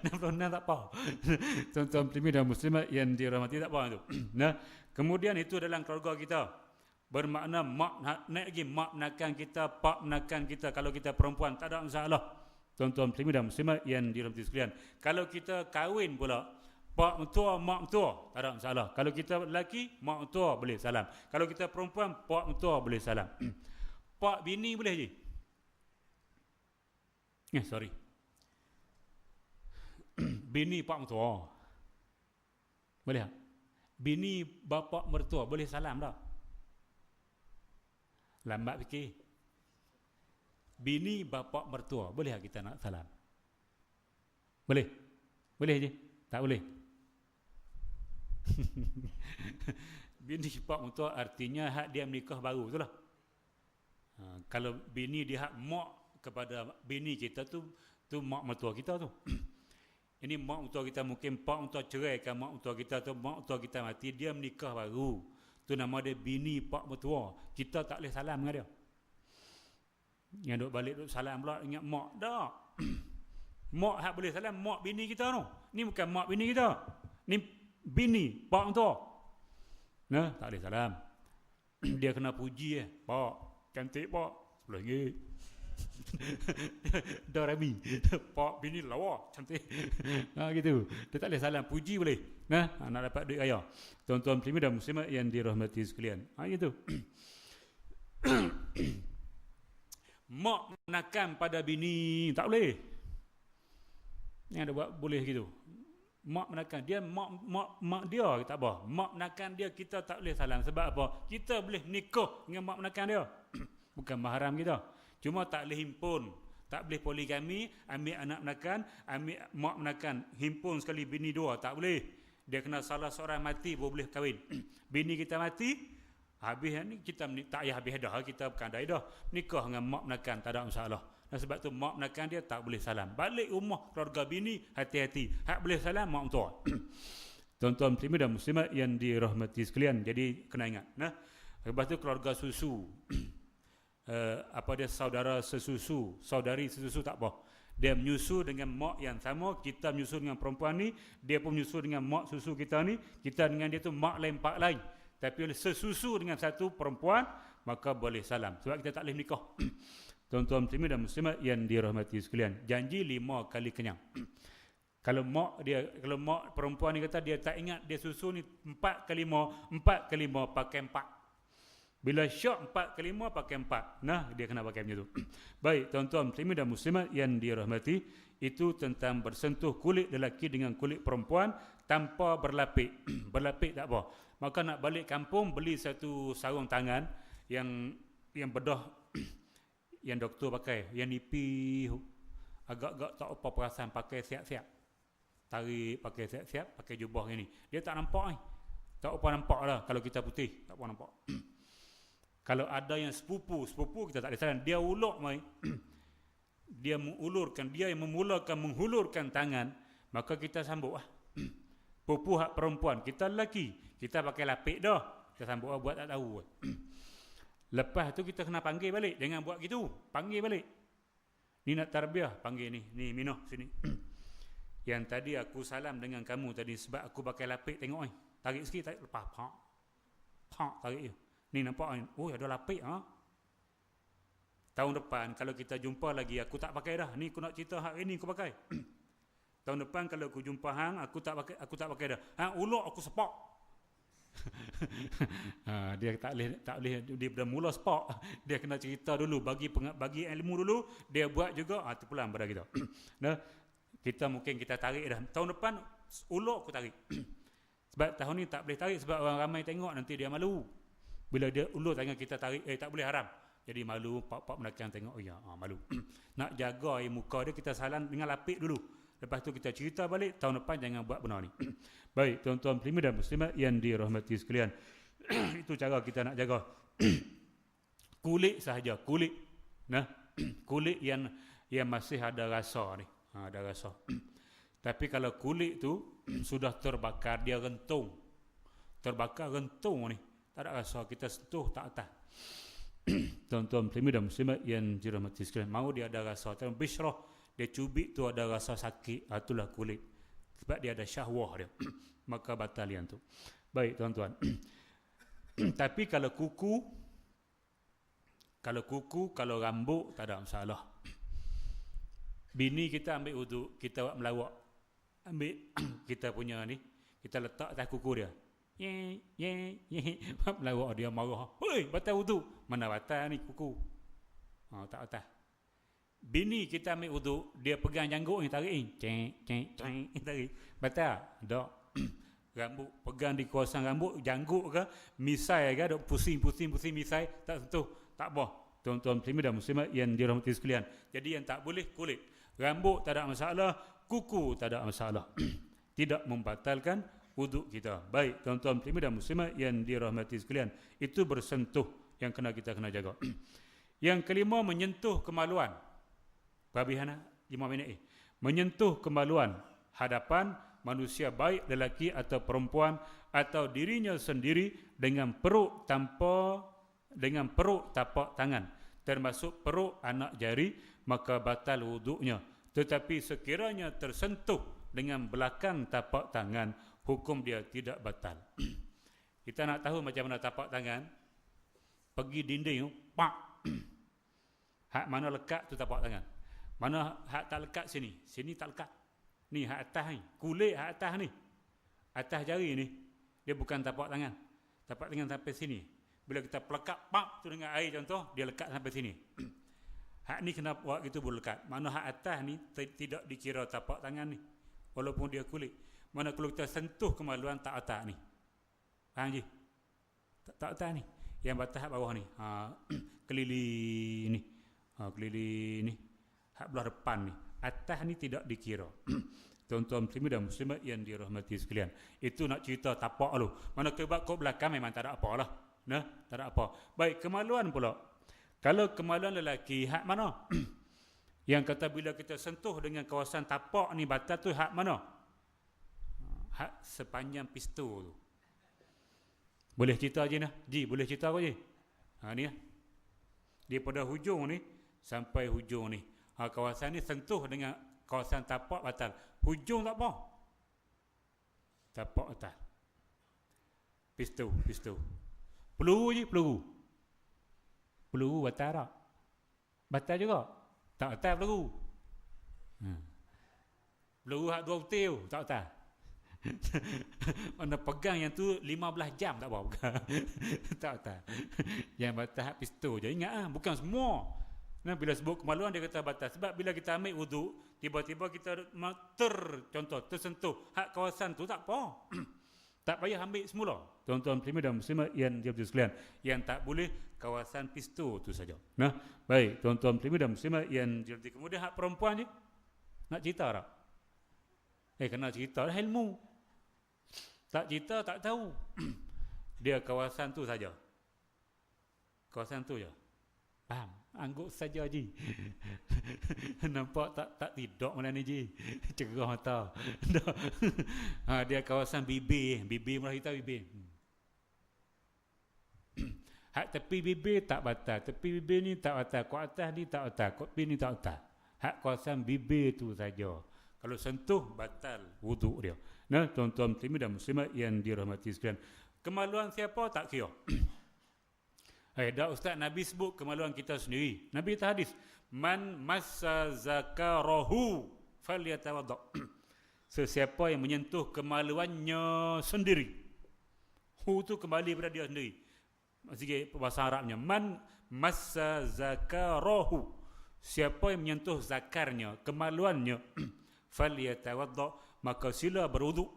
66 tak apa. Tuan-tuan muslimin dan muslimat yang dirahmati, tak apa tu. Nah, kemudian itu dalam keluarga kita. Bermakna mak naik lagi, mak menakan kita, pak menakan kita. Kalau kita perempuan tak ada masalah. Tuan-tuan muslimin dan muslimat yang dirahmati sekalian. Kalau kita kahwin pula, pak mentua, mak mentua, tak ada masalah. Kalau kita lelaki, mak mentua boleh salam. Kalau kita perempuan, pak mentua boleh salam. Pak bini boleh je. Sorry. Bini pak mentua. Boleh tak? Bini bapa mertua boleh salam tak? Lambat fikir. Bini bapa mertua boleh tak kita nak salam? Boleh? Boleh je? Tak boleh? Bini bapa mertua artinya hak dia menikah baru tu lah. Kalau bini dia hak mak kepada bini kita tu mak mertua kita tu. Ini mak mertua kita, mungkin pak mertua cerai kan mak mertua kita tu, mak mertua kita mati, dia menikah baru. Tu nama dia bini pak mertua. Kita tak boleh salam dengan dia. Yang duk balik duk salam pula ingat mak dah. Mak hak boleh salam, mak bini kita tu. Ni bukan mak bini kita. Ni bini pak tu. Tak boleh salam. Dia kena puji Pak, cantik pak. RM10. Dorami. Pak bini lawa, cantik. Gitu. Dia tak boleh salam, puji boleh. Nak dapat duit raya. Tuan-tuan muslimin dan muslimat yang dirahmati sekalian. Gitu. Mak menakan pada bini tak boleh. Ni ada buat boleh gitu. Mak menakan dia, mak dia tak apa. Mak menakan dia, kita tak boleh salam. Sebab apa? Kita boleh nikah dengan mak menakan dia. Bukan mahram kita. Cuma tak boleh himpun, tak boleh poligami, ambil anak menakan, ambil mak menakan, himpun sekali bini dua, tak boleh. Dia kena salah seorang mati baru boleh kahwin. Bini kita mati, habis ni kita tak payah habis dah, kita berkandai dah. Nikah dengan mak menakan tak ada masalah. Dan sebab tu mak menakan dia tak boleh salam. Balik rumah keluarga bini, hati-hati. Hak boleh salam mak mentua. Tuan-tuan muslimin dan muslimat yang dirahmati sekalian. Jadi kena ingat. Lepas tu keluarga susu. Saudara sesusu, saudari sesusu tak apa. Dia menyusu dengan mak yang sama, kita menyusu dengan perempuan ni, dia pun menyusu dengan mak susu kita ni, kita dengan dia tu mak lain pak lain. Tapi oleh sesusu dengan satu perempuan, maka boleh salam. Sebab kita tak boleh nikah. Tuan-tuan muslimin dan muslimat yang dirahmati sekalian, janji 5 kali kenyang. Kalau mak perempuan ni kata dia tak ingat dia susu ni 4 kali 5 pakai 4. Bila syok 4 kali 5 pakai 4. Nah, dia kena pakai macam tu. Baik, tuan-tuan muslimin dan muslimat yang dirahmati, itu tentang bersentuh kulit lelaki dengan kulit perempuan tanpa berlapik. Berlapik tak apa. Maka nak balik kampung beli satu sarung tangan yang bedah yang doktor pakai, yang nipi agak-agak tak apa perasan, pakai siap-siap. Tarik pakai siap-siap, pakai jubah ini. Dia tak nampak ni. Tak apa nampak lah kalau kita putih, tak apa nampak. Kalau ada yang sepupu kita tak ada salah. Dia ulur mai. Dia mengulurkan, dia yang memulakan menghulurkan tangan, maka kita sambut lah. Pupu hak perempuan, kita lelaki, kita pakai lapik dah. Kita sambut lah, buat tak tahu. Lepas tu kita kena panggil balik. Jangan buat gitu, panggil balik. Ni nak tarbiah, panggil ni Minoh sini. Yang tadi aku salam dengan kamu tadi sebab aku pakai lapik, tengok ni. Tarik sikit, tarik lepas. Pak, tarik je. Ni nampak ni. Oh, ada lapik ha. Tahun depan kalau kita jumpa lagi, aku tak pakai dah. Ni aku nak cerita hari ni aku pakai. Tahun depan kalau aku jumpa hang, aku tak pakai dah. Hang uluk aku sepak. Dia tak boleh dia dah mula sepak. Dia kena cerita dulu, bagi ilmu dulu, dia buat juga. Tu pulang pada kita. Nah, kita mungkin kita tarik dah. Tahun depan uluk aku tarik. Sebab tahun ni tak boleh tarik sebab orang ramai tengok, nanti dia malu. Bila dia ulur tangan kita tarik, tak boleh haram. Jadi malu, pak-pak menakang tengok, malu. Nak jaga muka dia, kita salam dengan lapik dulu. Lepas tu kita cerita balik, tahun depan jangan buat benar ni. Baik, tuan-tuan muslimin dan muslimat yang dirahmati sekalian. Itu cara kita nak jaga. Kulit sahaja, kulit. Nah, kulit yang masih ada rasa ni. Ada rasa. Tapi kalau kulit tu sudah terbakar, dia rentung. Terbakar rentung ni. Tak ada rasa, kita sentuh tak atas. Tuan-tuan muslimin dan muslimat yang dirahmati sekalian, mau dia ada rasa, bishrah, dia cubit tu ada rasa sakit, itulah kulit. Sebab dia ada syahwah dia. Maka batal yang tu. Baik tuan-tuan. Tapi kalau kuku, kalau rambut tak ada masalah. Bini kita ambil wuduk, kita buat melawak. Ambil kita punya ni, kita letak atas kuku dia. Melawak dia marah. Hoi, batal wuduk. Mana batal ni kuku? Tak batal. Bini kita ambil wuduk, dia pegang janggut ni, tarik ni. Tarik. Batal? Tak. Rambut, pegang di kawasan rambut, janggut ke, misai ke, duk pusing misai, tak sentuh. Tak apa. Tuan-tuan muslimin dan muslimat yang dirahmati sekalian. Jadi yang tak boleh kulit. Rambut tak ada masalah, kuku tak ada masalah. Tidak membatalkan wuduk kita. Baik, tuan-tuan muslimin dan muslimat yang dirahmati sekalian. Itu bersentuh yang kita kena jaga. Yang kelima, menyentuh kemaluan. Babihana 5 minit. Menyentuh kemaluan hadapan manusia baik lelaki atau perempuan atau dirinya sendiri dengan perut tapak tangan, termasuk perut anak jari, maka batal wuduknya. Tetapi sekiranya tersentuh dengan belakang tapak tangan, hukum dia tidak batal. Kita nak tahu macam mana tapak tangan, pergi dinding, pak. Hak mana lekat tu tapak tangan. Mana hak tak lekat sini tak lekat. Ni hak atas ni, kulit hak atas ni. Atas jari ni, dia bukan tapak tangan. Tapak tangan sampai sini. Bila kita pelekat pak tu dengan air contoh, dia lekat sampai sini. Hak ni kena buat gitu boleh lekat. Mana hak atas ni tidak dikira tapak tangan ni. Walaupun dia kulit. Mana kalau kita sentuh kemaluan tak atas ni. Faham je? Tak atas ni. Yang batas hak bawah ni. Keliling ni. Keliling ni. Hak belah depan ni. Atas ni tidak dikira. Tuan-tuan muslimin dan muslimat yang dirahmati sekalian. Itu nak cerita tapak lu. Mana kebab kau belakang memang tak ada apalah. Nah, tak ada apa. Baik, kemaluan pula. Kalau kemaluan lelaki, hak mana? Yang kata bila kita sentuh dengan kawasan tapak ni batal tu hak mana? Hak sepanjang pistol tu. Boleh cerita je nah? Ji, boleh cerita apa je? Ni lah. Daripada hujung ni sampai hujung ni. Kawasan ni sentuh dengan kawasan tapak batal. Hujung tak apa. Tapak batal. Pistol. Peluru je, peluru batal tak? Batal juga. Tak batal peluru. Peluru hak 2 butir tak batal. Mana pegang yang tu 15 jam tak apa pegang. Tak batal. Yang batal hak pistol je. Ingat bukan semua. Nah, bila sebut kemaluan dia kata batal. Sebab bila kita ambil wuduk, tiba-tiba kita contoh tersentuh hak kawasan tu tak apa. Tak payah ambil semula. Tuan-tuan muslimin dan muslimat yang dirahmati sekalian, yang tak boleh kawasan pistol tu saja. Nah, baik tuan-tuan muslimin dan muslimat yang dirahmati. Kemudian hak perempuan je. Nak cerita tak? Kena cerita lah ilmu. Tak cerita tak tahu. Dia kawasan tu saja. Kawasan tu je. Faham? Angguk saja je. Nampak tak tidak mana ni je. Cerah mata. Dia kawasan bibir mula kita bibir. Hak tepi bibir tak batal. Tepi bibir ni tak batal. Kau atas ni tak batal. Kau tepi ni tak batal. Hak kawasan bibir tu saja. Kalau sentuh batal wuduk dia. Nah, tuan-tuan muslimin dan muslimat yang dirahmati sekalian. Kemaluan siapa tak kira. Dah Ustaz Nabi sebut kemaluan kita sendiri. Nabi kata hadis, man massa zakarahu falyatawadda. Sesiapa yang menyentuh kemaluannya sendiri. Hu tu kembali pada dia sendiri. Sikit bahasa Arabnya, man massa zakarahu. Siapa yang menyentuh zakarnya, kemaluannya, falyatawadda, maka sila berwuduk.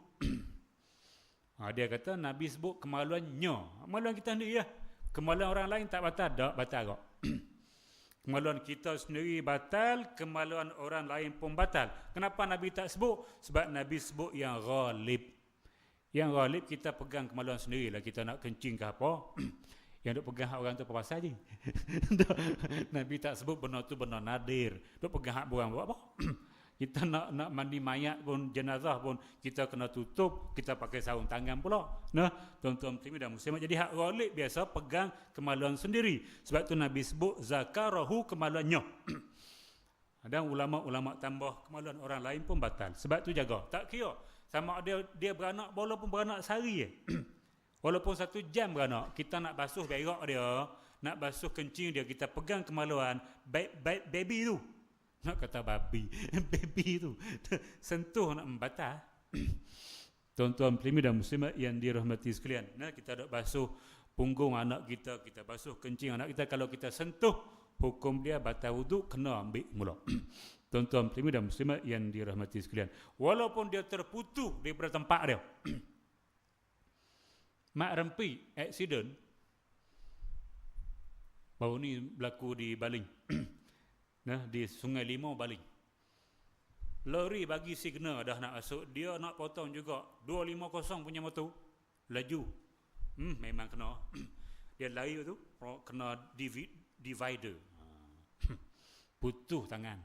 Dia kata Nabi sebut kemaluannya. Kemaluan kita sendiri ya. Kemaluan orang lain tak batal, tak batal kok. Kemaluan kita sendiri batal, kemaluan orang lain pun batal. Kenapa Nabi tak sebut? Sebab Nabi sebut yang ghalib. Yang ghalib kita pegang kemaluan sendiri lah. Kita nak kencing ke apa. Yang duk pegang hak orang tu apa pasal je. Nabi tak sebut benda tu benda nadir. Duk pegang hak orang buat apa. Kita nak mandi mayat pun, jenazah pun, kita kena tutup, kita pakai sarung tangan pula. Nah, tuan-tuan muslimin dan muslimat. Jadi hak ghalib biasa pegang kemaluan sendiri. Sebab tu Nabi sebut zakarahu, kemaluannya. Dan ulama-ulama tambah kemaluan orang lain pun batal. Sebab tu jaga. Tak kira sama dia beranak walaupun beranak sehari walaupun 1 jam beranak, kita nak basuh berak dia, nak basuh kencing dia, kita pegang kemaluan baby tu. Nak kata babi, baby tu sentuh nak membatal. Tuan-tuan muslimin dan muslimat yang dirahmati sekalian, kita nak basuh punggung anak kita, kita basuh kencing anak kita, kalau kita sentuh, hukum dia batal wuduk, kena ambil mula. Tuan-tuan muslimin dan muslimat yang dirahmati sekalian, walaupun dia terputus daripada tempat dia. Mak rempi accident baru ni berlaku di Baling. Di Sungai Limau Baling. Lori bagi signal dah nak masuk, dia nak potong juga 250 punya motor laju. Memang kena. Dia lari tu kena divider. Putus tangan.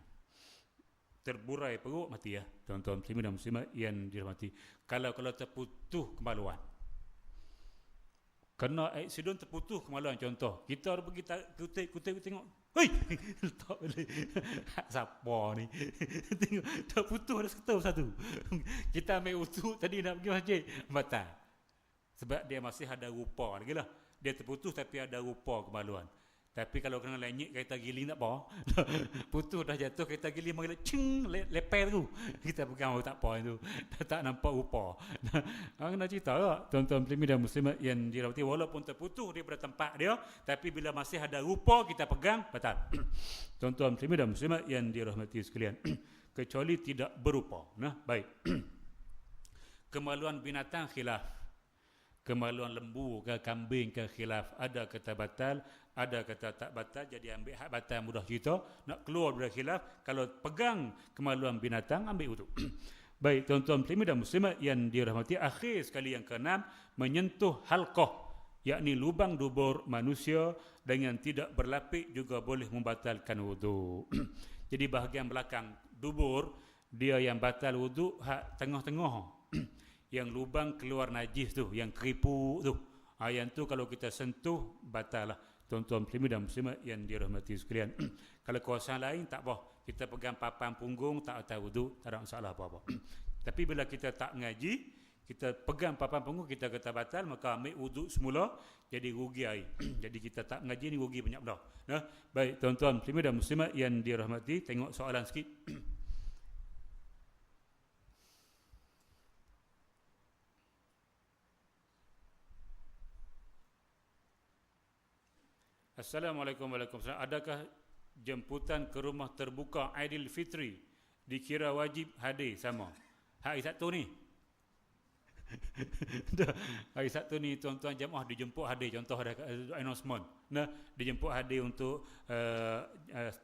Terburai perut, mati ya. Tuan-tuan muslimin dan muslimat yang dirahmati. Kalau terputus kemaluan. Kena accident terputus kemaluan, contoh. Kita pergi kutip tengok. Hei, tak boleh. Siapa ni? Tengok, tak putus ada satu. Kita ambil wuduk tadi nak pergi masjid, batal. Sebab dia masih ada rupa lagi lah. Dia terputus tapi ada rupa kemaluan. Tapi kalau kena lenyek kereta giling tak apa. Putus dah jatuh kereta giling makin ceng leper tu. Kita pegang tak apa itu. Dah tak nampak rupa. Kena cerita tak? Tuan-tuan muslimin dan muslimat yang dirahmati, walaupun terputus daripada tempat dia, tapi bila masih ada rupa kita pegang, batal. Tuan-tuan muslimin dan muslimat yang dirahmati sekalian. Kecuali tidak berupa. Baik. Kemaluan binatang khilaf. Kemaluan lembu ke kambing ke khilaf. Ada kata batal, ada kata tak batal. Jadi ambil hak batal mudah cerita. Nak keluar dari khilaf, kalau pegang kemaluan binatang, ambil wuduk. Baik, tuan-tuan muslimin dan muslimat yang dirahmati, akhir sekali yang keenam, menyentuh halqah, yakni lubang dubur manusia dengan tidak berlapik juga boleh membatalkan wuduk. Jadi bahagian belakang dubur, dia yang batal wuduk, hak tengah-tengah. Yang lubang keluar najis tu, yang keriput tu. Yang tu kalau kita sentuh, batal lah. Tuan-tuan muslimin dan muslimat yang dirahmati sekalian. Kalau kawasan lain, tak apa. Kita pegang papan punggung, tak ada wuduk, tak ada masalah apa-apa. Tapi bila kita tak ngaji, Kita pegang papan punggung, kita kata batal, maka ambil wuduk semula, jadi rugi air. Jadi kita tak mengaji ni rugi banyak benda. Nah, baik tuan-tuan muslimin dan muslimat yang dirahmati, tengok soalan sikit. Assalamualaikum warahmatullahi wabarakatuh. Adakah jemputan ke rumah terbuka Aidilfitri dikira wajib hadir sama? Hari Sabtu ni. Hari Sabtu ni tuan-tuan jemaah dijemput hadir, contoh ada announcement. Nah, dijemput hadir untuk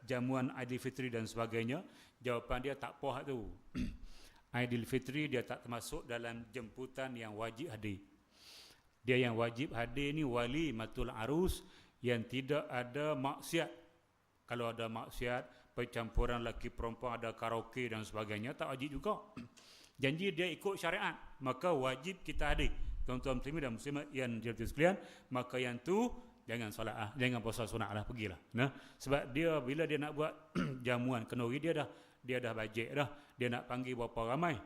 jamuan Aidilfitri dan sebagainya. Jawapan dia tak poh tu. Aidilfitri dia tak termasuk dalam jemputan yang wajib hadir. Dia yang wajib hadir ni wali matul arus yang tidak ada maksiat. Kalau ada maksiat, percampuran lelaki perempuan, ada karaoke dan sebagainya, tak wajib juga. Janji dia ikut syariat, maka wajib kita hadir. Tuan-tuan muslimin dan muslimat yang dirahmati sekalian, maka yang tu jangan solat jangan puasa sunat lah, pergilah. Nah, sebab dia bila dia nak buat jamuan kenduri, dia dah bajet dah. Dia nak panggil berapa ramai.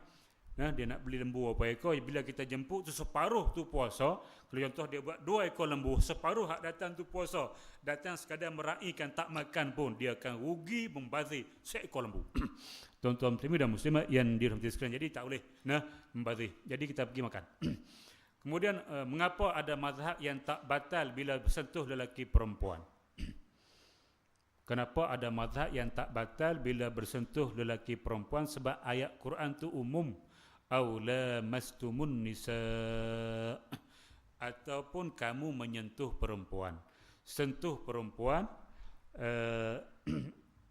Nah, dia nak beli lembu berapa ekor. Bila kita jemput tu separuh tu puasa. Kalau contoh dia buat 2 ekor lembu, separuh hak datang tu puasa. Datang sekadar meraihkan, tak makan pun, dia akan rugi membazir seekor lembu. Tuan-tuan muslimin dan muslimat yang dirahmati sekalian, jadi tak boleh membazir. Jadi kita pergi makan. Kemudian mengapa ada mazhab yang tak batal bila bersentuh lelaki perempuan? Kenapa ada mazhab yang tak batal bila bersentuh lelaki perempuan? Sebab ayat Quran tu umum. Aw lamastumun nisa, ataupun kamu menyentuh perempuan. Sentuh perempuan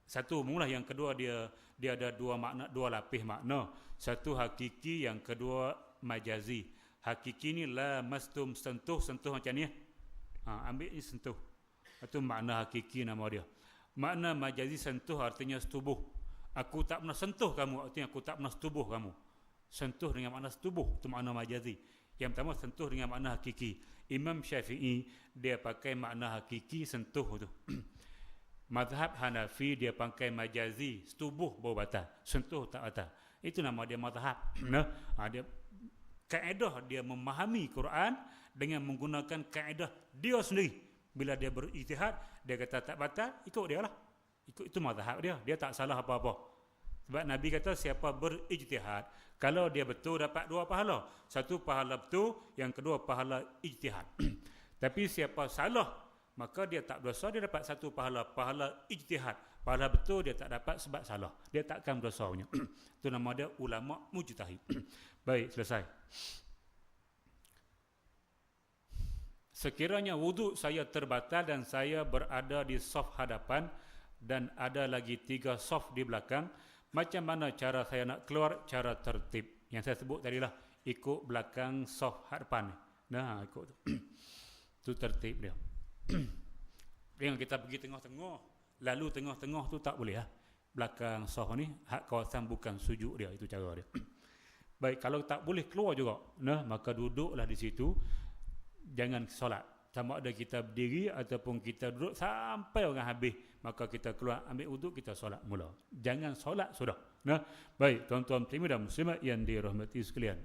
satu mula, yang kedua dia ada dua makna, dua lapis makna. Satu hakiki, yang kedua majazi. Hakiki ni lamastum, sentuh macam ni. Ambil ni sentuh. Itu makna hakiki nama dia. Makna majazi sentuh artinya setubuh. Aku tak pernah sentuh kamu, artinya aku tak pernah setubuh kamu. Sentuh dengan makna setubuh, itu makna majazi. Yang pertama sentuh dengan makna hakiki. Imam Syafi'i dia pakai makna hakiki sentuh tu. Mazhab Hanafi dia pakai majazi, setubuh baru batal, sentuh tak batal. Itu nama dia mazhab. Nah, dia kaedah dia memahami Quran dengan menggunakan kaedah dia sendiri. Bila dia berijtihad, dia kata tak batal, ikut dia lah. Itu mazhab dia. Dia tak salah apa-apa. Sebab Nabi kata siapa berijtihad, kalau dia betul dapat 2 pahala. 1 pahala betul, yang kedua pahala ijtihad. Tapi siapa salah, maka dia tak berdosa, dia dapat 1 pahala ijtihad. Pahala betul dia tak dapat sebab salah. Dia takkan berdosa punya. Itu nama dia ulama mujtahid. Baik, selesai. Sekiranya wuduk saya terbatal dan saya berada di saf hadapan dan ada lagi 3 saf di belakang, macam mana cara saya nak keluar? Cara tertib yang saya sebut tadi lah, ikut belakang saf hadapan. Nah, ikut tu. Itu tertib dia. Yang kita pergi tengah-tengah, lalu tengah-tengah tu tak boleh lah. Belakang saf ni hak kawasan bukan sujud dia, itu cara dia. Baik, kalau tak boleh keluar juga, nah, maka duduklah di situ. Jangan solat. Sama ada kita berdiri ataupun kita duduk sampai orang habis, maka kita keluar ambil wuduk, kita solat mula. Jangan solat sudah. Nah, baik tuan-tuan muslimin dan muslimat yang dirahmati sekalian.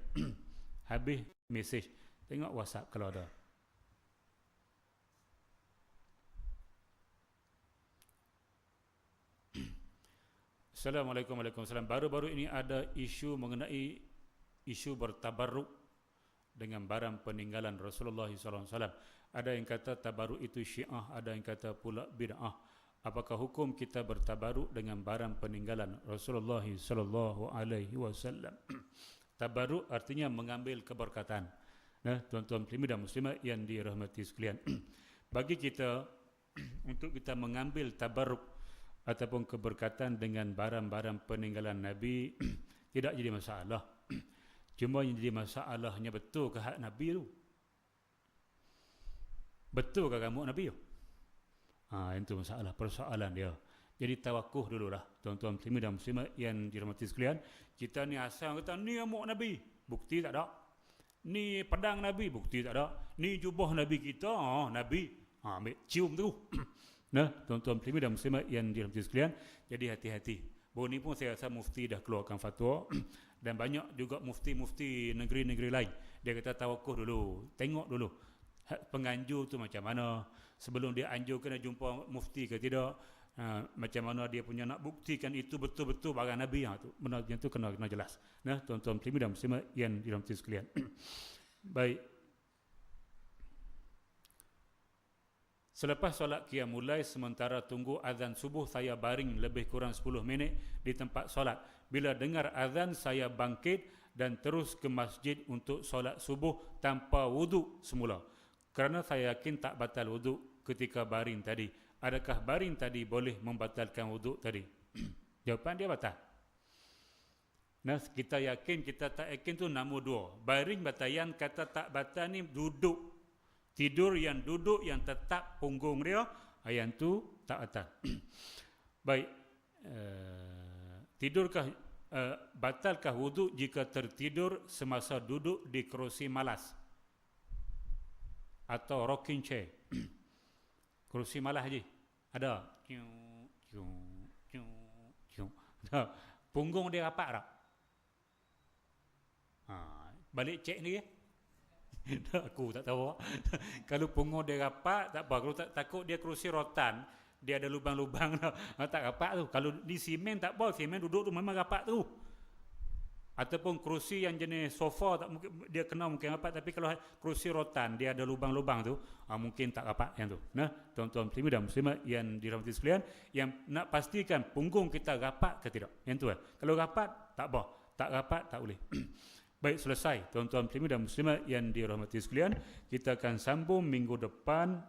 Habis mesej, tengok WhatsApp kalau ada. Assalamualaikum warahmatullahi wabarakatuh. Baru-baru ini ada isu mengenai isu bertabarruk dengan barang peninggalan Rasulullah SAW. Ada yang kata tabaruk itu Syiah, ada yang kata pula bid'ah. Apakah hukum kita bertabaruk dengan barang peninggalan Rasulullah SAW? Tabaruk artinya mengambil keberkatan. Nah, tuan-tuan muslimin dan muslimat yang dirahmati sekalian. Bagi kita untuk kita mengambil tabaruk ataupun keberkatan dengan barang-barang peninggalan Nabi tidak jadi masalah. Cuma yang jadi masalahnya, betul ke hak Nabi tu? Betul ke rambut Nabi tu? Itu masalah, persoalan dia. Jadi tawakuh dululah tuan-tuan muslimin dan muslimat yang dirahmati sekalian. Kita ni asal kata ni rambut Nabi, bukti tak ada. Ni pedang Nabi, bukti tak ada. Ni jubah Nabi kita, Nabi. Ambil cium tu. Nah, tuan-tuan muslimin dan muslimat yang dirahmati sekalian, jadi hati-hati. Baru ni pun saya rasa mufti dah keluarkan fatwa dan banyak juga mufti-mufti negeri-negeri lain. Dia kata tawakuf dulu, tengok dulu penganjur tu macam mana, sebelum dia anjur kena jumpa mufti ke tidak, macam mana dia punya nak buktikan itu betul-betul barang Nabi tu. Benda macam tu kena jelas. Nah, tuan-tuan muslimin dan muslimat yang dirahmati sekalian. Baik. Selepas solat qiyamul lail, sementara tunggu azan subuh, saya baring lebih kurang 10 minit di tempat solat. Bila dengar azan, saya bangkit dan terus ke masjid untuk solat subuh tanpa wuduk semula. Kerana saya yakin tak batal wuduk ketika baring tadi. Adakah baring tadi boleh membatalkan wuduk tadi? Jawapan dia batal. Nah, kita yakin, kita tak yakin tu nombor dua. Baring batayan, kata tak batal ni duduk. Tidur yang duduk, yang tetap punggung dia, yang tu tak batal. Baik, batalkah wuduk jika tertidur semasa duduk di kerusi malas atau rocking chair? Kerusi malas je ada. Punggung dia rapat tak? Balik cek ni ya. Aku tak tahu. Kalau punggung dia rapat tak apa. Kalau tak, takut dia kerusi rotan, dia ada lubang-lubang tak rapat tu. Kalau di simen tak apa, simen duduk tu memang rapat tu. Ataupun kerusi yang jenis sofa tak mungkin dia kena mungkin rapat, tapi kalau kerusi rotan dia ada lubang-lubang tu, mungkin tak rapat yang tu. Nah, tuan-tuan muslimin dan muslimat yang dirahmati sekalian, yang nak pastikan punggung kita rapat ke tidak. Yang tu Kalau rapat tak apa, tak rapat tak boleh. Baik, selesai tuan-tuan muslimin dan muslimat yang dirahmati sekalian. Kita akan sambung minggu depan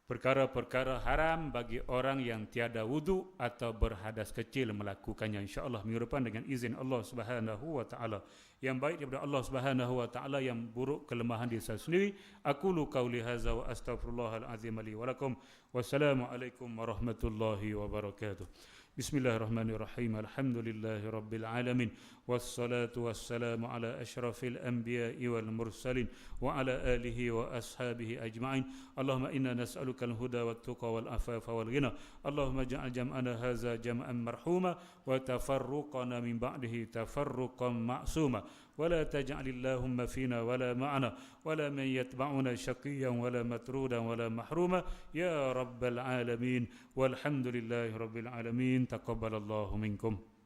perkara-perkara haram bagi orang yang tiada wudu atau berhadas kecil melakukannya, insya-Allah minggu depan dengan izin Allah Subhanahu wa taala. Yang baik daripada Allah Subhanahu wa taala, yang buruk kelemahan diri saya sendiri. Aqulu qauli hadza wa astaghfirullahal azim li wa lakum. Wassalamualaikum warahmatullahi wabarakatuh. Bismillahirrahmanirrahim. Alhamdulillahi rabbil alamin. Wassalatu wassalamu ala asyrafil anbiya'i wal mursalin wa ala alihi wa ashabihi ajma'in. Allahumma inna nas'aluka al-huda wat tuqa wal afafa wal ghina. Allahumma ja'al jam'ana hadza jam'an marhuma wa tafarruqana min ba'dihi tafarruqan ma'suma. ولا تجعل اللهم فينا ولا معنا ولا من يتبعنا شقيا ولا مطرودا ولا محروما يا رب العالمين. والحمد لله رب العالمين. تقبل الله منكم.